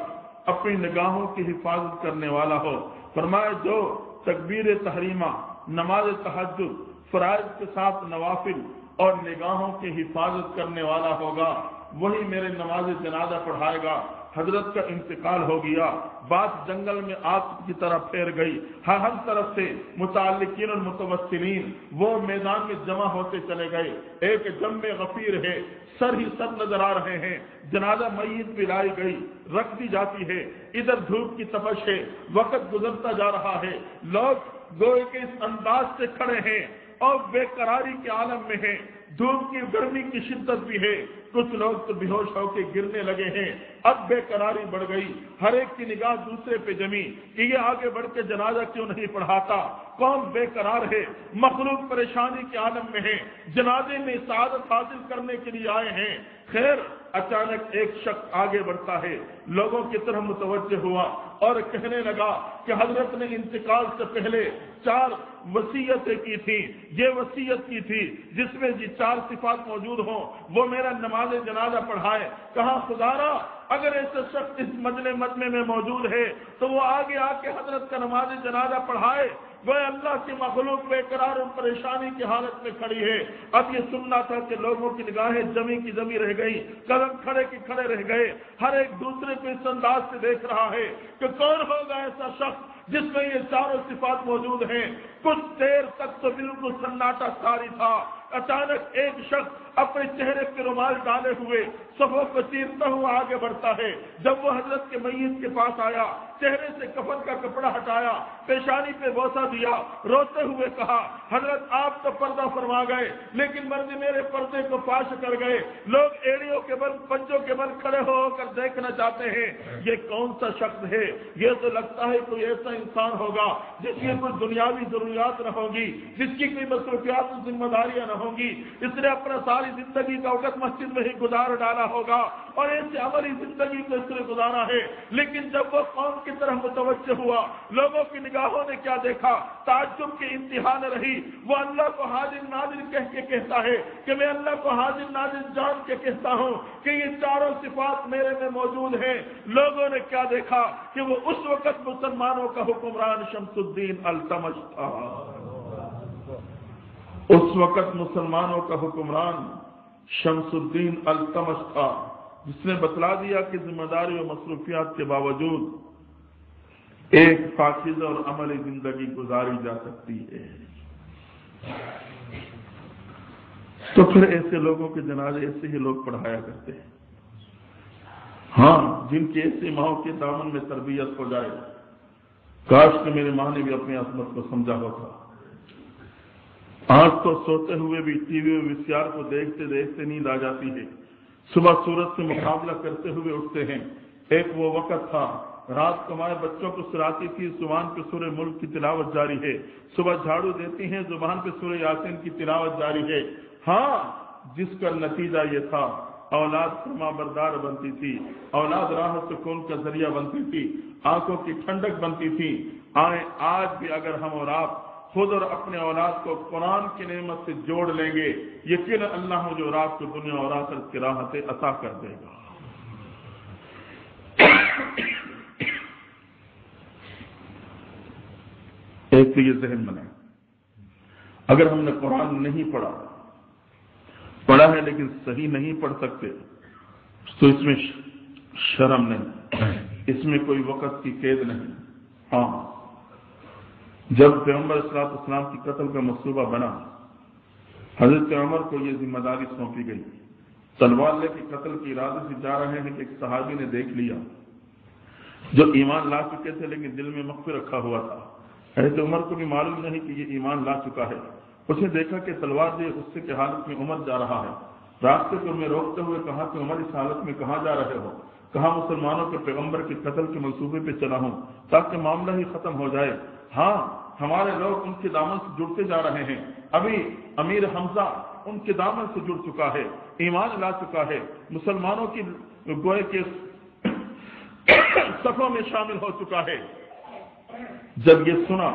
اپنی نگاہوں کی حفاظت کرنے والا ہو۔ فرمایا جو تکبیر تحریمہ، نماز تہجد، فرائض کے ساتھ نوافل اور نگاہوں کی حفاظت کرنے والا ہوگا وہی میرے نماز جنازہ پڑھائے گا۔ حضرت کا انتقال ہو گیا، بات جنگل میں آگ کی طرح پھیر گئی، ہر طرف سے متعلقین اور متوسلین وہ میدان میں جمع ہوتے چلے گئے، ایک جم غفیر ہے، سر ہی سر نظر آ رہے ہیں، جنازہ میت بھی لائی گئی، رکھ دی جاتی ہے، ادھر دھوپ کی تپش ہے، وقت گزرتا جا رہا ہے، لوگ گوئے کے اس انداز سے کھڑے ہیں اور بے قراری کے عالم میں ہیں، دھوپ کی گرمی کی شدت بھی ہے، کچھ لوگ تو بے ہوش ہو کے گرنے لگے ہیں، اب بے قراری بڑھ گئی، ہر ایک کی نگاہ دوسرے پہ جمی کہ یہ آگے بڑھ کے جنازہ کیوں نہیں پڑھاتا، قوم بے قرار ہے، مخلوق پریشانی کے عالم میں ہے، جنازے میں سعادت حاصل کرنے کے لیے آئے ہیں۔ خیر اچانک ایک شخص آگے بڑھتا ہے، لوگوں کی طرف متوجہ ہوا اور کہنے لگا کہ حضرت نے انتقال سے پہلے 4 وصیتیں کی تھی، یہ وصیت کی تھی جس میں یہ 4 صفات موجود ہوں، وہ میرا نماز جنازہ پڑھائے۔ کہا خدارا اگر ایسے شخص اس مجمع میں موجود ہے تو وہ آگے آ کے حضرت کا نماز جنازہ پڑھائے، وہ اللہ کی مخلوق بے قرار اور پریشانی کی حالت میں کھڑی ہے۔ اب یہ سننا تھا کہ لوگوں کی نگاہیں جمی کی جمی رہ گئی، قدم کھڑے کی کھڑے رہ گئے، ہر ایک دوسرے کو اس انداز سے دیکھ رہا ہے کہ کون ہوگا ایسا شخص جس میں یہ 4 صفات موجود ہیں۔ کچھ دیر تک تو بالکل سناٹا ساری تھا، اچانک ایک شخص اپنے چہرے پہ رومال ڈالے ہوئے صفوں کو چیرتا ہوا آگے بڑھتا ہے۔ جب وہ حضرت کے میت کے پاس آیا، چہرے سے کفن کا کپڑا ہٹایا، پیشانی پہ بوسہ دیا، روتے ہوئے کہا حضرت آپ تو پردہ فرما گئے لیکن مرد میرے پردے کو فاش کر گئے، لوگ ایڑیوں کے بل پنجوں کے بل کھڑے ہو کر دیکھنا چاہتے ہیں یہ کون سا شخص ہے۔ یہ تو لگتا ہے کوئی ایسا انسان ہوگا جس کی کوئی دنیاوی ضروریات نہ ہوگی، جس کی کوئی مصروفیات و ذمہ داریاں نہ ہوں گی، اس نے اپنا ساری زندگی کا وقت مسجد میں ہی گزار ڈالا ہوگا اور ایسے عملی زندگی کو اس نے گزارا ہے۔ لیکن جب وہ قوم کی طرف متوجہ ہوا، لوگوں کی نگاہوں نے کیا دیکھا، تعجب کی انتہا نہ رہی۔ وہ اللہ کو حاضر ناظر کہہ کے کہتا ہے کہ میں اللہ کو حاضر ناظر جان کے کہتا ہوں کہ یہ 4 صفات میرے میں موجود ہیں۔ لوگوں نے کیا دیکھا کہ وہ اس وقت مسلمانوں کا حکمران شمس الدین التمش تھا، اس وقت مسلمانوں کا حکمران شمس الدین التمش تھا، جس نے بتلا دیا کہ ذمہ داری اور مصروفیات کے باوجود ایک پاکیزہ اور عملی زندگی گزاری جا سکتی ہے۔ تو پھر ایسے لوگوں کے جنازے ایسے ہی لوگ پڑھایا کرتے ہیں، ہاں جن کی ایسی ماؤں کے دامن میں تربیت ہو جائے۔ کاش کہ میرے ماں نے بھی اپنی عصمت کو سمجھا ہوتا۔ آج تو سوتے ہوئے بھی ٹی وی اور ویسیآر کو دیکھتے دیکھتے نیند آ جاتی ہے، صبح سورج سے مقابلہ کرتے ہوئے اٹھتے ہیں۔ ایک وہ وقت تھا رات کو مائیں بچوں کو سلاتی تھی، زبان پہ سورہ ملک کی تلاوت جاری ہے، صبح جھاڑو دیتی ہیں، زبان پہ سورہ یاسین کی تلاوت جاری ہے۔ ہاں جس کا نتیجہ یہ تھا اولاد فرما بردار بنتی تھی، اولاد راہ سکون کا ذریعہ بنتی تھی، آنکھوں کی ٹھنڈک بنتی تھی۔ آج بھی اگر ہم اور آپ خود اور اپنے اولاد کو قرآن کی نعمت سے جوڑ لیں گے، یقیناً اللہ مجھے اور آپ کو دنیا اور آخرت کی راحتیں عطا کر دے گا۔ ایک تو یہ ذہن بنے، اگر ہم نے قرآن نہیں پڑھا ہے لیکن صحیح نہیں پڑھ سکتے تو اس میں شرم نہیں، اس میں کوئی وقت کی قید نہیں۔ ہاں جب پیغمبر صلی اللہ علیہ وسلم کی قتل کا منصوبہ بنا، حضرت عمر کو یہ ذمہ داری سونپی گئی۔ تلوار لے کے قتل کے ارادے سے جا رہے ہیں کہ ایک صحابی نے دیکھ لیا جو ایمان لا چکے تھے لیکن دل میں مخفی رکھا ہوا تھا۔ حضرت عمر کو بھی معلوم نہیں کہ یہ ایمان لا چکا ہے۔ اس نے دیکھا کہ تلوار لیے غصے کی حالت میں عمر جا رہا ہے، راستے پر میں روکتے ہوئے کہا کہ عمر اس حالت میں کہاں جا رہے ہو؟ کہا مسلمانوں کے پیغمبر کے قتل کے منصوبے پہ چلا ہوں تاکہ معاملہ ہی ختم ہو جائے۔ ہاں ہمارے لوگ ان کے دامن سے جڑتے جا رہے ہیں، ابھی امیر حمزہ ان کے دامن سے جڑ چکا ہے، ایمان لا چکا ہے، مسلمانوں کی گوئے کے صفوں میں شامل ہو چکا ہے۔ جب یہ سنا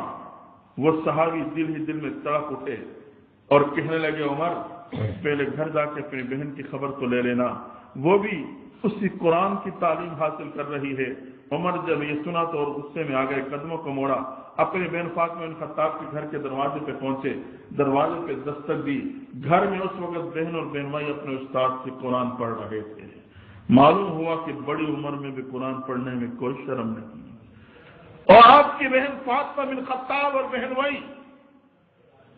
وہ صحابی دل ہی دل میں تڑپ اٹھے اور کہنے لگے عمر پہلے گھر جا کے اپنی بہن کی خبر تو لے لینا، وہ بھی اسی قرآن کی تعلیم حاصل کر رہی ہے۔ عمر جب یہ سنا تو اور غصے میں آ گئے، قدموں کو موڑا، اپنے بین فاطمہ بن خطاب کے گھر کے دروازے پہ پہنچے، دروازے پہ دستک دی۔ گھر میں اس وقت بہن اور بہنوئی اپنے استاد سے قرآن پڑھ رہے تھے۔ معلوم ہوا کہ بڑی عمر میں بھی قرآن پڑھنے میں کوئی شرم نہیں، اور آپ کی بہن فاطمہ بن خطاب اور بہن وئی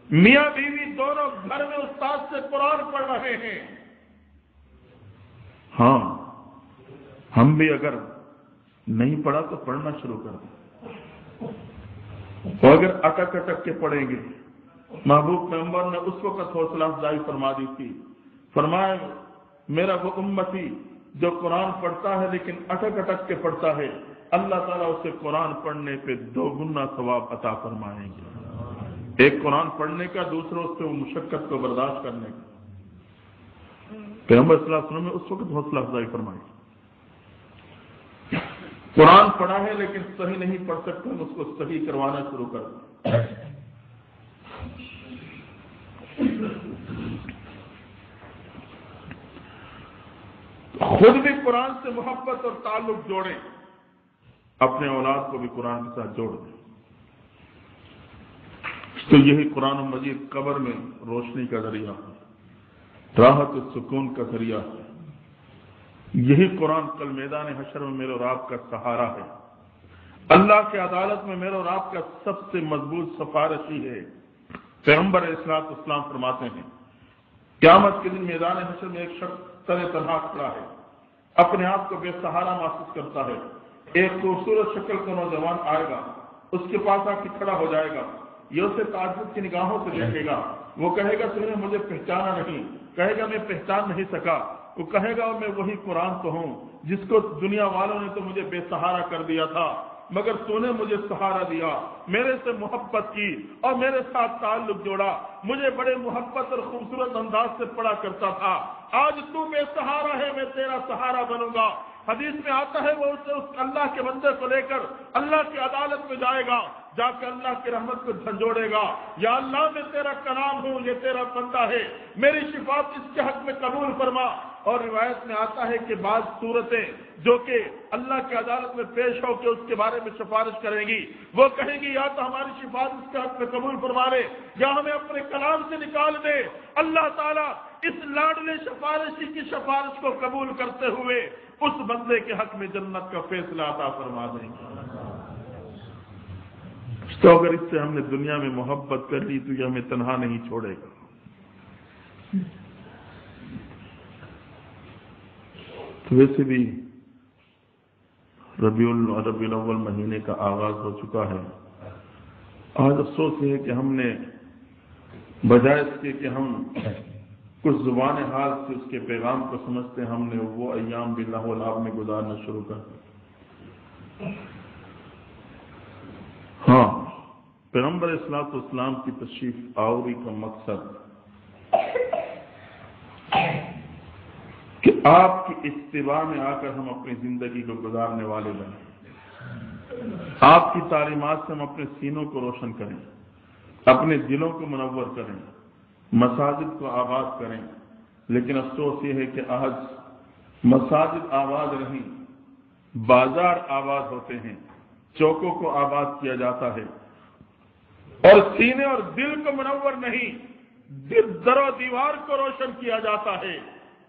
میاں بیوی دونوں گھر میں استاد سے قرآن پڑھ رہے ہیں۔ ہاں، ہم بھی اگر نہیں پڑھا تو پڑھنا شروع کر دیں، اور اگر اٹک اٹک کے پڑھیں گے۔ محبوب پیغمبر نے اس وقت حوصلہ افزائی فرما دی تھی، فرمایا میرا وہ امتی جو قرآن پڑھتا ہے لیکن اٹک اٹک کے پڑھتا ہے، اللہ تعالیٰ اسے قرآن پڑھنے پہ 2 گنا ثواب عطا فرمائیں گے، ایک قرآن پڑھنے کا، دوسرا اس سے وہ مشقت کو برداشت کرنے کا۔ پیغمبر صلی اللہ علیہ وسلم نے اس وقت حوصلہ افزائی فرمائی۔ قرآن پڑھا ہے لیکن صحیح نہیں پڑھ سکتے، ہم اس کو صحیح کروانا شروع کر دیں۔ خود بھی قرآن سے محبت اور تعلق جوڑیں، اپنے اولاد کو بھی قرآن کے ساتھ جوڑ دیں، تو یہی قرآن مجید قبر میں روشنی کا ذریعہ ہے، راحت و سکون کا ذریعہ ہے۔ یہی قرآن کل میدان حشر میں میرے اور آپ کا سہارا ہے، اللہ کی عدالت میں میرے اور آپ کا سب سے مضبوط سفارشی ہے۔ پیغمبر علیہ الصلوۃ والسلام فرماتے ہیں قیامت کے دن میدان حشر میں ایک شخص تنہا کھڑا ہے، اپنے آپ کو بے سہارا محسوس کرتا ہے۔ ایک خوبصورت شکل کا نوجوان آئے گا، اس کے پاس آ کے کھڑا ہو جائے گا، یہ اسے تعجب کی نگاہوں سے دیکھے گا، وہ کہے گا تم نے مجھے پہچانا نہیں، کہے گا میں پہچان نہیں سکا، وہ کہے گا میں وہی قرآن تو ہوں جس کو دنیا والوں نے تو مجھے بے سہارا کر دیا تھا، مگر تو نے مجھے سہارا دیا، میرے سے محبت کی اور میرے ساتھ تعلق جوڑا، مجھے بڑے محبت اور خوبصورت انداز سے پڑھا کرتا تھا، آج تو بے سہارا ہے، میں تیرا سہارا بنوں گا۔ حدیث میں آتا ہے وہ اسے اس اللہ کے بندے کو لے کر اللہ کی عدالت میں جائے گا، جا کے اللہ کی رحمت کو جھنجھوڑے گا، یا اللہ میں تیرا کلام ہوں، یہ تیرا بندہ ہے، میری شفاعت اس کے حق میں قبول فرما۔ اور روایت میں آتا ہے کہ بعض صورتیں جو کہ اللہ کی عدالت میں پیش ہو کے اس کے بارے میں سفارش کریں گی، وہ کہیں گی یا تو ہماری شفاعت اس کے حق میں قبول فرما لے یا ہمیں اپنے کلام سے نکال دے۔ اللہ تعالیٰ اس لاڈلے سفارشی کی سفارش کو قبول کرتے ہوئے اس بندے کے حق میں جنت کا فیصلہ عطا فرما دیں گے۔ تو اگر اس سے ہم نے دنیا میں محبت کر لی تو یہ ہمیں تنہا نہیں چھوڑے گا۔ تو ویسے بھی ربیع الاول مہینے کا آغاز ہو چکا ہے۔ آج افسوس یہ ہے کہ ہم نے بجائے اس کے کہ ہم کچھ زبان حال سے اس کے پیغام کو سمجھتے ہیں، ہم نے وہ ایام بھی لہو و لعب میں گزارنا شروع کر دیا۔ ہاں، پیغمبر علیہ الصلوۃ والسلام کی تشریف آوری کا مقصد کہ آپ کی اتباع میں آ کر ہم اپنی زندگی کو گزارنے والے بنیں، آپ کی تعلیمات سے ہم اپنے سینوں کو روشن کریں، اپنے دلوں کو منور کریں، مساجد کو آباد کریں۔ لیکن افسوس یہ ہے کہ آج مساجد آباد نہیں، بازار آباد ہوتے ہیں، چوکوں کو آباد کیا جاتا ہے، اور سینے اور دل کو منور نہیں، در و دیوار کو روشن کیا جاتا ہے۔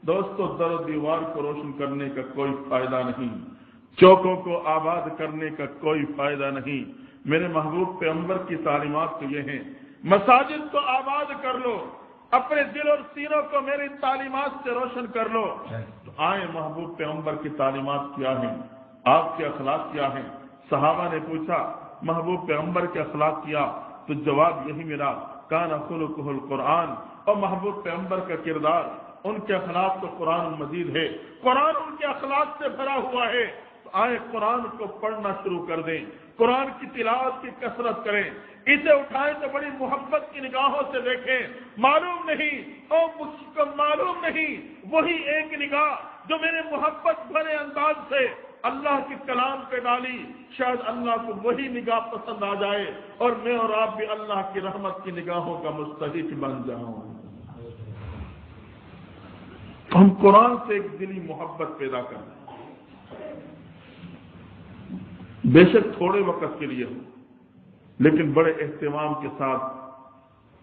دوستو، در و دیوار کو روشن کرنے کا کوئی فائدہ نہیں، چوکوں کو آباد کرنے کا کوئی فائدہ نہیں۔ میرے محبوب پیغمبر کی تعلیمات تو یہ ہیں، مساجد کو آباد کر لو، اپنے دل اور سینوں کو میری تعلیمات سے روشن کر لو۔ تو آئیں، محبوب پیغمبر کی تعلیمات کیا ہیں، آپ کے اخلاق کیا ہیں؟ صحابہ نے پوچھا محبوب پیغمبر کے اخلاق کیا، تو جواب یہی ملا، کان خلقہ القرآن، اور محبوب پیغمبر کا کردار، ان کے اخلاق تو قرآن مجید ہے، قرآن ان کے اخلاق سے بھرا ہوا ہے۔ تو آئے قرآن کو پڑھنا شروع کر دیں، قرآن کی تلاوت کی کثرت کریں، اسے اٹھائیں تو بڑی محبت کی نگاہوں سے دیکھیں، معلوم نہیں وہی ایک نگاہ جو میرے محبت بھرے انداز سے اللہ کے کلام پہ ڈالی، شاید اللہ کو وہی نگاہ پسند آ جائے اور میں اور آپ بھی اللہ کی رحمت کی نگاہوں کا مستحق بن جاؤں۔ ہم قرآن سے ایک دلی محبت پیدا کریں، بے شک تھوڑے وقت کے لیے ہو، لیکن بڑے اہتمام کے ساتھ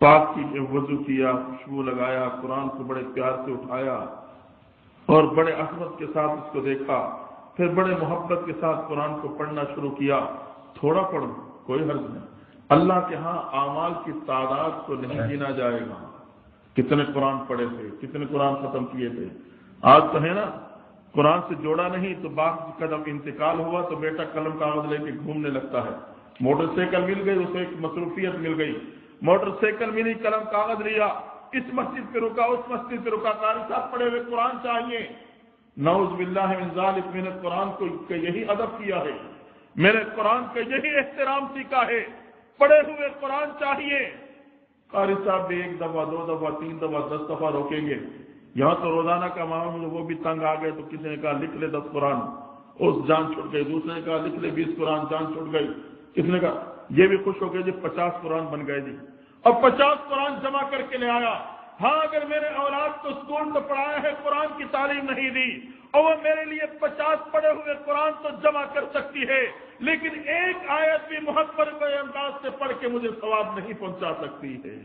پاک کی وضو کیا، خوشبو لگایا، قرآن کو بڑے پیار سے اٹھایا، اور بڑے عظمت کے ساتھ اس کو دیکھا، پھر بڑے محبت کے ساتھ قرآن کو پڑھنا شروع کیا۔ تھوڑا پڑھو کوئی حرج نہیں، اللہ کے ہاں اعمال کی تعداد کو نہیں گنا جائے گا، کتنے قرآن پڑھے تھے، کتنے قرآن ختم کیے تھے۔ آج تو ہے نا، قرآن سے جوڑا نہیں تو باپ کا جب انتقال ہوا تو بیٹا قلم کاغذ لے کے گھومنے لگتا ہے، موٹر سائیکل مل گئی، اسے ایک مصروفیت مل گئی، موٹر سائیکل ملی، قلم کاغذ لیا، اس مسجد پہ رکا، اس مسجد پہ رکا، قاری صاحب پڑھے ہوئے قرآن چاہیے۔ نعوذ باللہ من ذالک، میں نے قرآن کو یہی ادب کیا ہے، میں نے قرآن کا یہی احترام سیکھا ہے، پڑھے ہوئے قرآن چاہیے۔ قاری صاحب بھی 1 دفعہ 2 دفعہ 3 دفعہ 10 دفعہ روکیں گے، یہاں تو روزانہ کا معاملہ، وہ بھی تنگ آ گئے تو کسی نے کہا لکھ لے 10 قرآن، اس جان چھوٹ گئی، دوسرے نے کہا لکھ لے 20 قرآن، جان چھوٹ گئی، کسی نے کہا، یہ بھی خوش ہو گئے جی 50 قرآن بن گئے جی، اب 50 قرآن جمع کر کے لے آیا۔ ہاں اگر میرے اولاد کو اسکول تو پڑھایا ہے، قرآن کی تعلیم نہیں دی، اور وہ میرے لیے 50 پڑھے ہوئے قرآن تو جمع کر سکتی ہے، لیکن ایک آیت بھی محبت کے انداز سے پڑھ کے مجھے ثواب نہیں پہنچا سکتی ہے۔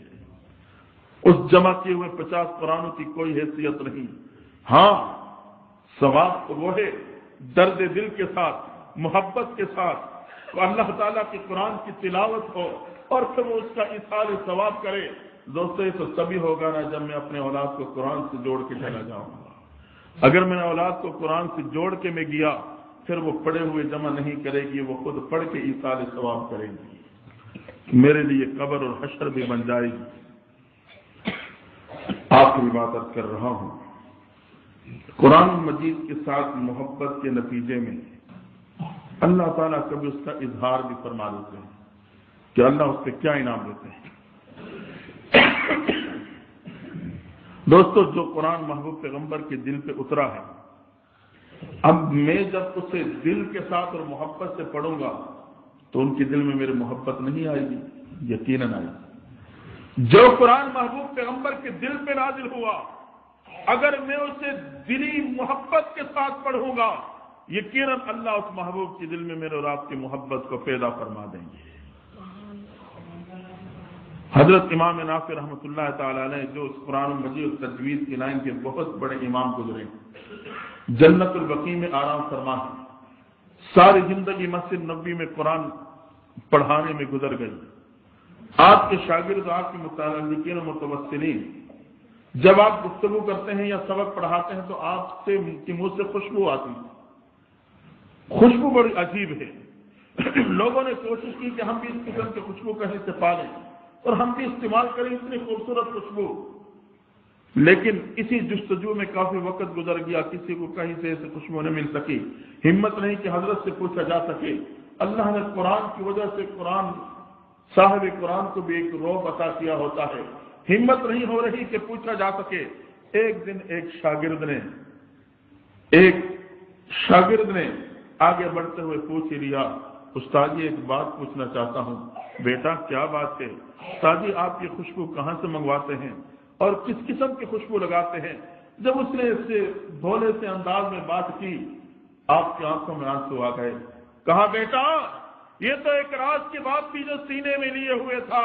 اس جمع کیے ہوئے 50 قرآنوں کی کوئی حیثیت نہیں۔ ہاں ثواب تو وہ ہے، درد دل کے ساتھ، محبت کے ساتھ اللہ تعالیٰ کی قرآن کی تلاوت ہو اور پھر وہ اس کا ایصال ثواب کرے۔ دوستو یہ تو تبھی ہوگا نا جب میں اپنے اولاد کو قرآن سے جوڑ کے چلا جاؤں گا۔ اگر میں نے اولاد کو قرآن سے جوڑ کے میں گیا، پھر وہ پڑھے ہوئے جمع نہیں کرے گی، وہ خود پڑھ کے ایصال ثواب کرے گی، میرے لیے قبر اور حشر بھی بن جائے گی۔ آخری بات عرض کر رہا ہوں، قرآن مجید کے ساتھ محبت کے نتیجے میں اللہ تعالیٰ کبھی اس کا اظہار بھی فرما دیتے ہیں کہ اللہ اس پہ کیا انعام دیتے ہیں۔ دوستو جو قرآن محبوب پیغمبر کے دل پہ اترا ہے، اب میں جب اسے دل کے ساتھ اور محبت سے پڑھوں گا تو ان کے دل میں میری محبت نہیں آئے گی، یقیناً آئے گی۔ جو قرآن محبوب پیغمبر کے دل پہ نازل ہوا، اگر میں اسے دلی محبت کے ساتھ پڑھوں گا، یقیناً اللہ اس محبوب کے دل میں میرے اور آپ کی محبت کو پیدا فرما دیں گے۔ حضرت امام نافع رحمۃ اللہ تعالی علیہ، جو اس قرآن مجید تجوید کی لائن کے بہت بڑے امام گزرے، جنت البقیع میں آرام فرما ہے، ساری زندگی مسجد نبوی میں قرآن پڑھانے میں گزر گئی۔ آپ کے شاگرد، آپ کے متعلقین و متوسلین، جب آپ گفتگو کرتے ہیں یا سبق پڑھاتے ہیں تو آپ سے کی منہ سے خوشبو آتی ہے، خوشبو بڑی عجیب ہے۔ لوگوں نے کوشش کی کہ ہم بھی اس قسم کی خوشبو کہیں سے پالیں اور ہم بھی استعمال کریں اتنی خوبصورت خوشبو، لیکن اسی جستجو میں کافی وقت گزر گیا، کسی کو کہیں سے ایسی خوشبو نہیں مل سکی، ہمت نہیں کہ حضرت سے پوچھا جا سکے۔ اللہ نے قرآن کی وجہ سے قرآن صاحب قرآن کو بھی ایک روب عطا کیا ہوتا ہے، ہمت نہیں ہو رہی کہ پوچھا جا سکے۔ ایک دن ایک شاگرد نے آگے بڑھتے ہوئے پوچھ ہی لیا، استاد جی ایک بات پوچھنا چاہتا ہوں۔ بیٹا کیا بات ہے؟ استاد جی آپ یہ خوشبو کہاں سے منگواتے ہیں اور کس قسم کی خوشبو لگاتے ہیں؟ جب اس نے اس سے بھولے سے انداز میں بات کی، آپ کی آنکھوں میں آنسو آ گئے۔ کہا بیٹا یہ تو ایک راز کی بات تھی جو سینے میں لیے ہوئے تھا،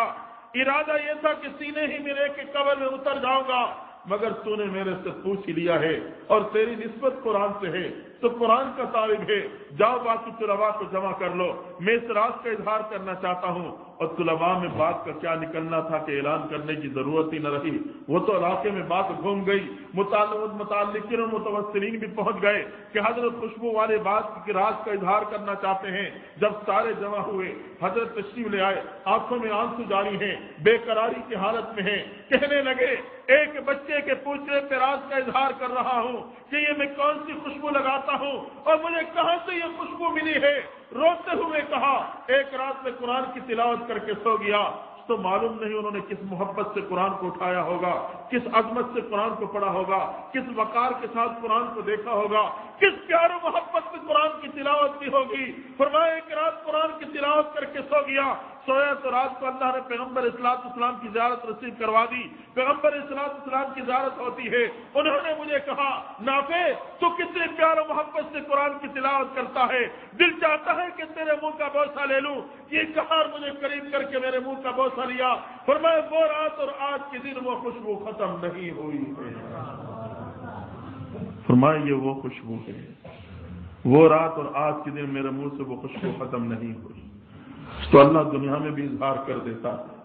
ارادہ یہ تھا کہ سینے ہی میں لے کے قبر میں اتر جاؤں گا، مگر تو نے میرے سے پوچھ ہی لیا ہے اور تیری نسبت قرآن سے ہے تو قرآن کا طالب ہے، جاؤ باقی طلباء کو جمع کر لو، میں اس راز کا اظہار کرنا چاہتا ہوں۔ اور طلباء میں بات کا کیا نکلنا تھا کہ اعلان کرنے کی ضرورت ہی نہ رہی، وہ تو علاقے میں بات گھوم گئی، متعلقین اور متوسلین بھی پہنچ گئے کہ حضرت خوشبو والے بات کے راز کا اظہار کرنا چاہتے ہیں۔ جب سارے جمع ہوئے، حضرت تشریف لے آئے، آنکھوں میں آنسو جاری ہیں، بے قراری کی حالت میں ہیں، کہنے لگے ایک بچے کے پوچھنے پہ راز کا اظہار کر رہا ہوں کہ یہ میں کون سی خوشبو لگاتا ہوں اور مجھے کہاں سے یہ خوشبو ملی ہے۔ روتے ہوئے کہا ایک رات میں قرآن کی تلاوت کر کے سو گیا۔ تو معلوم نہیں انہوں نے کس محبت سے قرآن کو اٹھایا ہوگا، کس عظمت سے قرآن کو پڑھا ہوگا، کس وقار کے ساتھ قرآن کو دیکھا ہوگا، کس پیار و محبت سے قرآن کی تلاوت کی ہوگی۔ فرمایا ایک رات قرآن کی تلاوت کر کے سو گیا، سویا تو رات کو اللہ نے پیغمبر اسلام کی زیارت نصیب کروا دی، پیغمبر اسلام کی زیارت ہوتی ہے۔ انہوں نے مجھے کہا نافع تو کتنے پیار و محبت سے قرآن کی تلاوت کرتا ہے، دل چاہتا ہے کہ تیرے منہ کا بوسہ لے لوں۔ یہ کہا مجھے قریب کر کے میرے منہ کا بوسہ لیا۔ فرمایا وہ رات اور آج کے دن وہ خوشبو ختم نہیں ہوئی ہے۔ فرمایا یہ وہ خوشبو ہے، وہ رات اور آج کے دن میرے منہ سے وہ خوشبو ختم نہیں ہوئی۔ تو اللہ دنیا میں بھی اظہار کر دیتا ہے۔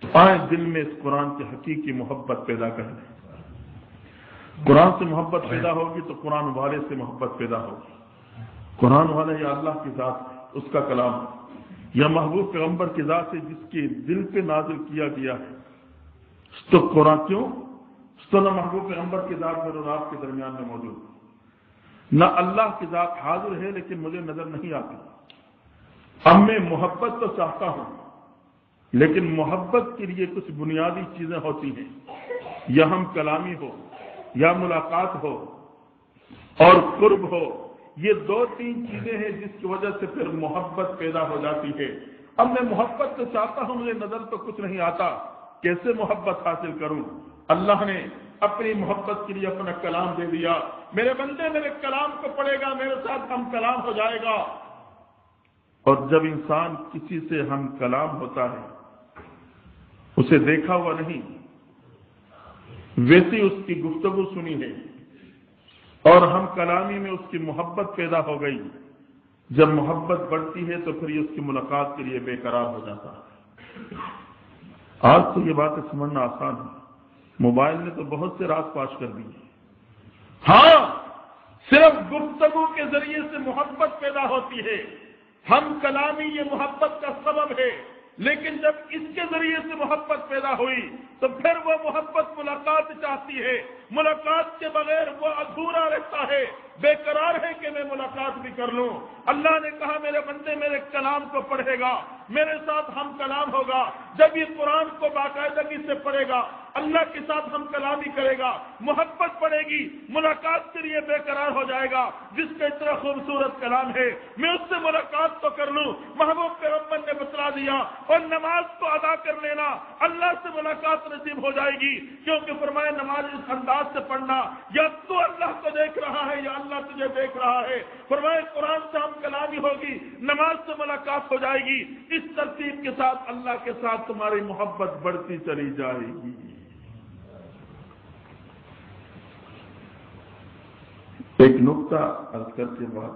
تو آئے دل میں اس قرآن کی حقیقی محبت پیدا کر لیں۔ قرآن سے محبت پیدا ہوگی تو قرآن والے سے محبت پیدا ہوگی۔ قرآن والا یا اللہ کی ذات ہے، اس کا کلام ہے، یا محبوب پیغمبر کی ذات ہے جس کے دل پہ نازل کیا گیا ہے۔ تو قرآن کیوں؟ تو نہ محبوب پیغمبر کی ذات میرے اور آپ کے درمیان میں موجود ہے، نہ اللہ کی ذات حاضر ہے لیکن مجھے نظر نہیں آتی۔ اب میں محبت تو چاہتا ہوں، لیکن محبت کے لیے کچھ بنیادی چیزیں ہوتی ہیں، یا ہم کلامی ہو، یا ملاقات ہو، اور قرب ہو۔ یہ دو تین چیزیں ہیں جس کی وجہ سے پھر محبت پیدا ہو جاتی ہے۔ اب میں محبت تو چاہتا ہوں، مجھے نظر تو کچھ نہیں آتا، کیسے محبت حاصل کروں؟ اللہ نے اپنی محبت کے لیے اپنا کلام دے دیا۔ میرے بندے میرے کلام کو پڑھے گا، میرے ساتھ ہم کلام ہو جائے گا۔ اور جب انسان کسی سے ہم کلام ہوتا ہے، اسے دیکھا ہوا نہیں، ویسی اس کی گفتگو سنی ہے، اور ہم کلامی میں اس کی محبت پیدا ہو گئی۔ جب محبت بڑھتی ہے تو پھر یہ اس کی ملاقات کے لیے بے قرار ہو جاتا ہے۔ آج تو یہ باتیں سمجھنا آسان ہے، موبائل نے تو بہت سے راز فاش کر دی۔ ہاں، صرف گفتگو کے ذریعے سے محبت پیدا ہوتی ہے، ہم کلامی یہ محبت کا سبب ہے، لیکن جب اس کے ذریعے سے محبت پیدا ہوئی تو پھر وہ محبت ملاقات چاہتی ہے۔ ملاقات کے بغیر وہ ادھورا رہتا ہے، بے قرار ہے کہ میں ملاقات بھی کر لوں۔ اللہ نے کہا میرے بندے میرے کلام کو پڑھے گا، میرے ساتھ ہم کلام ہوگا۔ جب یہ قرآن کو باقاعدگی سے پڑھے گا، اللہ کے ساتھ ہم کلامی کرے گا، محبت پڑے گی، ملاقات کے لیے بے قرار ہو جائے گا۔ جس کا اتنا خوبصورت کلام ہے، میں اس سے ملاقات تو کر لوں۔ محبوب پیغمبر نے بتلا دیا، اور نماز کو ادا کر لینا، اللہ سے ملاقات نصیب ہو جائے گی، کیونکہ فرمایا نماز اس انداز سے پڑھنا، یا تو اللہ کو دیکھ رہا ہے یا اللہ تجھے دیکھ رہا ہے۔ فرمایا قرآن سے ہم کلامی ہوگی، نماز سے ملاقات ہو جائے گی۔ اس ترتیب کے ساتھ اللہ کے ساتھ تمہاری محبت بڑھتی چلی جائے گی۔ ایک نقطہ عرض کر کے بعد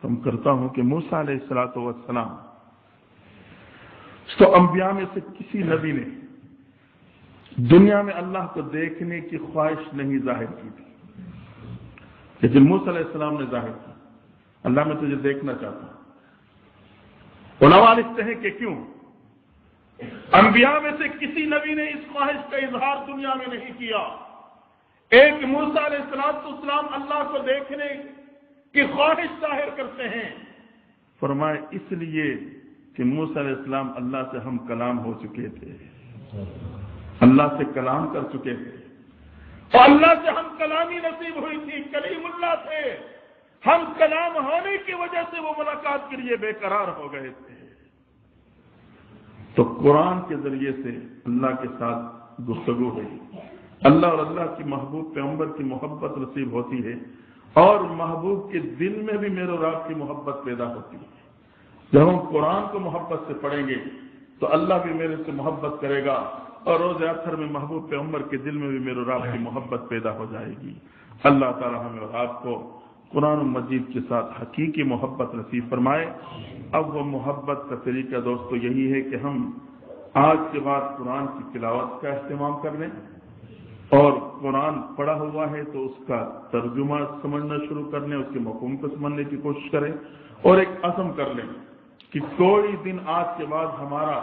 تم کرتا ہوں کہ موسیٰ علیہ السلام تو انبیاء میں سے کسی نبی نے دنیا میں اللہ کو دیکھنے کی خواہش نہیں ظاہر کی تھی، لیکن موسیٰ علیہ السلام نے ظاہر کی، اللہ میں تجھے دیکھنا چاہتا ہوں۔ علماء لکھتے ہیں کہ کیوں؟ انبیاء میں سے کسی نبی نے اس خواہش کا اظہار دنیا میں نہیں کیا۔ ایک موسیٰ علیہ السلام اللہ کو دیکھنے کی خواہش ظاہر کرتے ہیں، فرمائے اس لیے کہ موسیٰ علیہ السلام اللہ سے ہم کلام ہو چکے تھے، اللہ سے کلام کر چکے تھے، اور اللہ سے ہم کلامی نصیب ہوئی تھی، کلیم اللہ تھے، ہم کلام ہونے کی وجہ سے وہ ملاقات کے لیے بے قرار ہو گئے تھے۔ تو قرآن کے ذریعے سے اللہ کے ساتھ گفتگو ہوئی، اللہ اور اللہ کی محبوب پیغمبر کی محبت نصیب ہوتی ہے، اور محبوب کے دل میں بھی میرے اور آپ کی محبت پیدا ہوتی ہے۔ جب ہم قرآن کو محبت سے پڑھیں گے تو اللہ بھی میرے سے محبت کرے گا، اور روز آخر میں محبوب پیغمبر کے دل میں بھی میرے اور آپ کی محبت پیدا ہو جائے گی۔ اللہ تعالی ہمیں اور آپ کو قرآن مجید کے ساتھ حقیقی محبت نصیب فرمائے۔ اب وہ محبت کا طریقہ دوستو یہی ہے کہ ہم آج کے بعد قرآن کی تلاوت کا اہتمام کر لیں، اور قرآن پڑھا ہوا ہے تو اس کا ترجمہ سمجھنا شروع کر لیں، اس کے مفہوم کو سمجھنے کی کوشش کریں، اور ایک عزم کر لیں کہ کوئی دن آج کے بعد ہمارا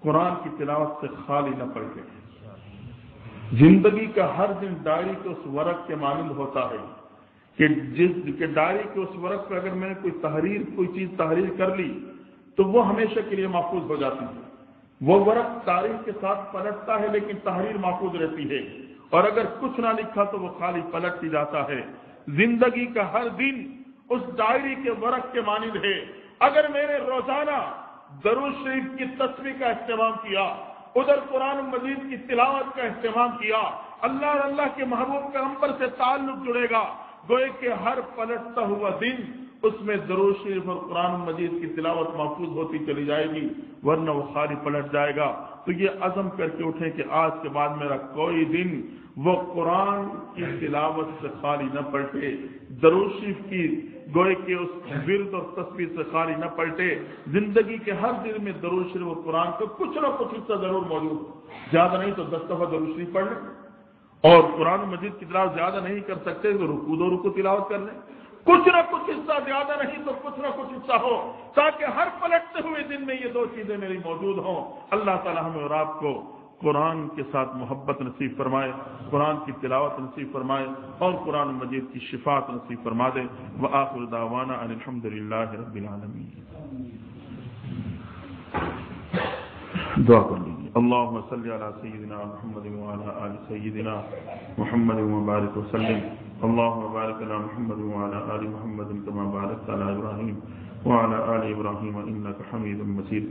قرآن کی تلاوت سے خالی نہ پڑ جائے۔ زندگی کا ہر دن ڈائری کے اس ورق کے مانند ہوتا ہے کہ جس کے ڈائری کے اس ورق پہ اگر میں نے کوئی چیز تحریر کر لی تو وہ ہمیشہ کے لیے محفوظ ہو جاتی ہے۔ وہ ورق تاریخ کے ساتھ پلٹتا ہے لیکن تحریر محفوظ رہتی ہے، اور اگر کچھ نہ لکھا تو وہ خالی پلٹ ہی جاتا ہے۔ زندگی کا ہر دن اس ڈائری کے ورق کے مانند ہے۔ اگر میں نے روزانہ درود شریف کی تسبیح کا اہتمام کیا، ادھر قرآن مجید کی تلاوت کا اہتمام کیا، اللہ اور اللہ کے محبوب پیغمبر سے تعلق جڑے گا، گوئے کہ ہر پلٹتا ہوا دن اس میں درود شریف اور قرآن مجید کی تلاوت محفوظ ہوتی چلی جائے گی، ورنہ وہ خالی پلٹ جائے گا۔ تو یہ عزم کر کے اٹھیں کہ آج کے بعد میرا کوئی دن وہ قرآن کی تلاوت سے خالی نہ پلٹے، درود شریف کی گوئے کہ اس ورد اور تسبیح سے خالی نہ پلٹے۔ زندگی کے ہر دن میں درود شریف اور قرآن کا کچھ نہ کچھ حصہ ضرور موجود ہو، زیادہ نہیں تو 10 دفعہ درود شریف پڑھ لیں، اور قرآن مجید کی تلاوت زیادہ نہیں کر سکتے تو رکوع دو رکوع تلاوت کر لیں، کچھ نہ کچھ حصہ، زیادہ نہیں تو کچھ نہ کچھ حصہ ہو، تاکہ ہر پلٹتے ہوئے دن میں یہ دو چیزیں میری موجود ہوں۔ اللہ تعالی ہمیں اور آپ کو قرآن کے ساتھ محبت نصیب فرمائے، قرآن کی تلاوت نصیب فرمائے، اور قرآن مجید کی شفاعت نصیب فرما دے۔ وآخر دعوانا ان الحمد للہ رب العالمین۔ دعا کر لیجیے۔ اللهم صل على سيدنا محمد وعلى آل سيدنا محمد وبارك وسلم۔ اللهم بارك على محمد وعلى آل محمد كما باركت على إبراهيم وعلى آل إبراهيم إنك حميد مجيد۔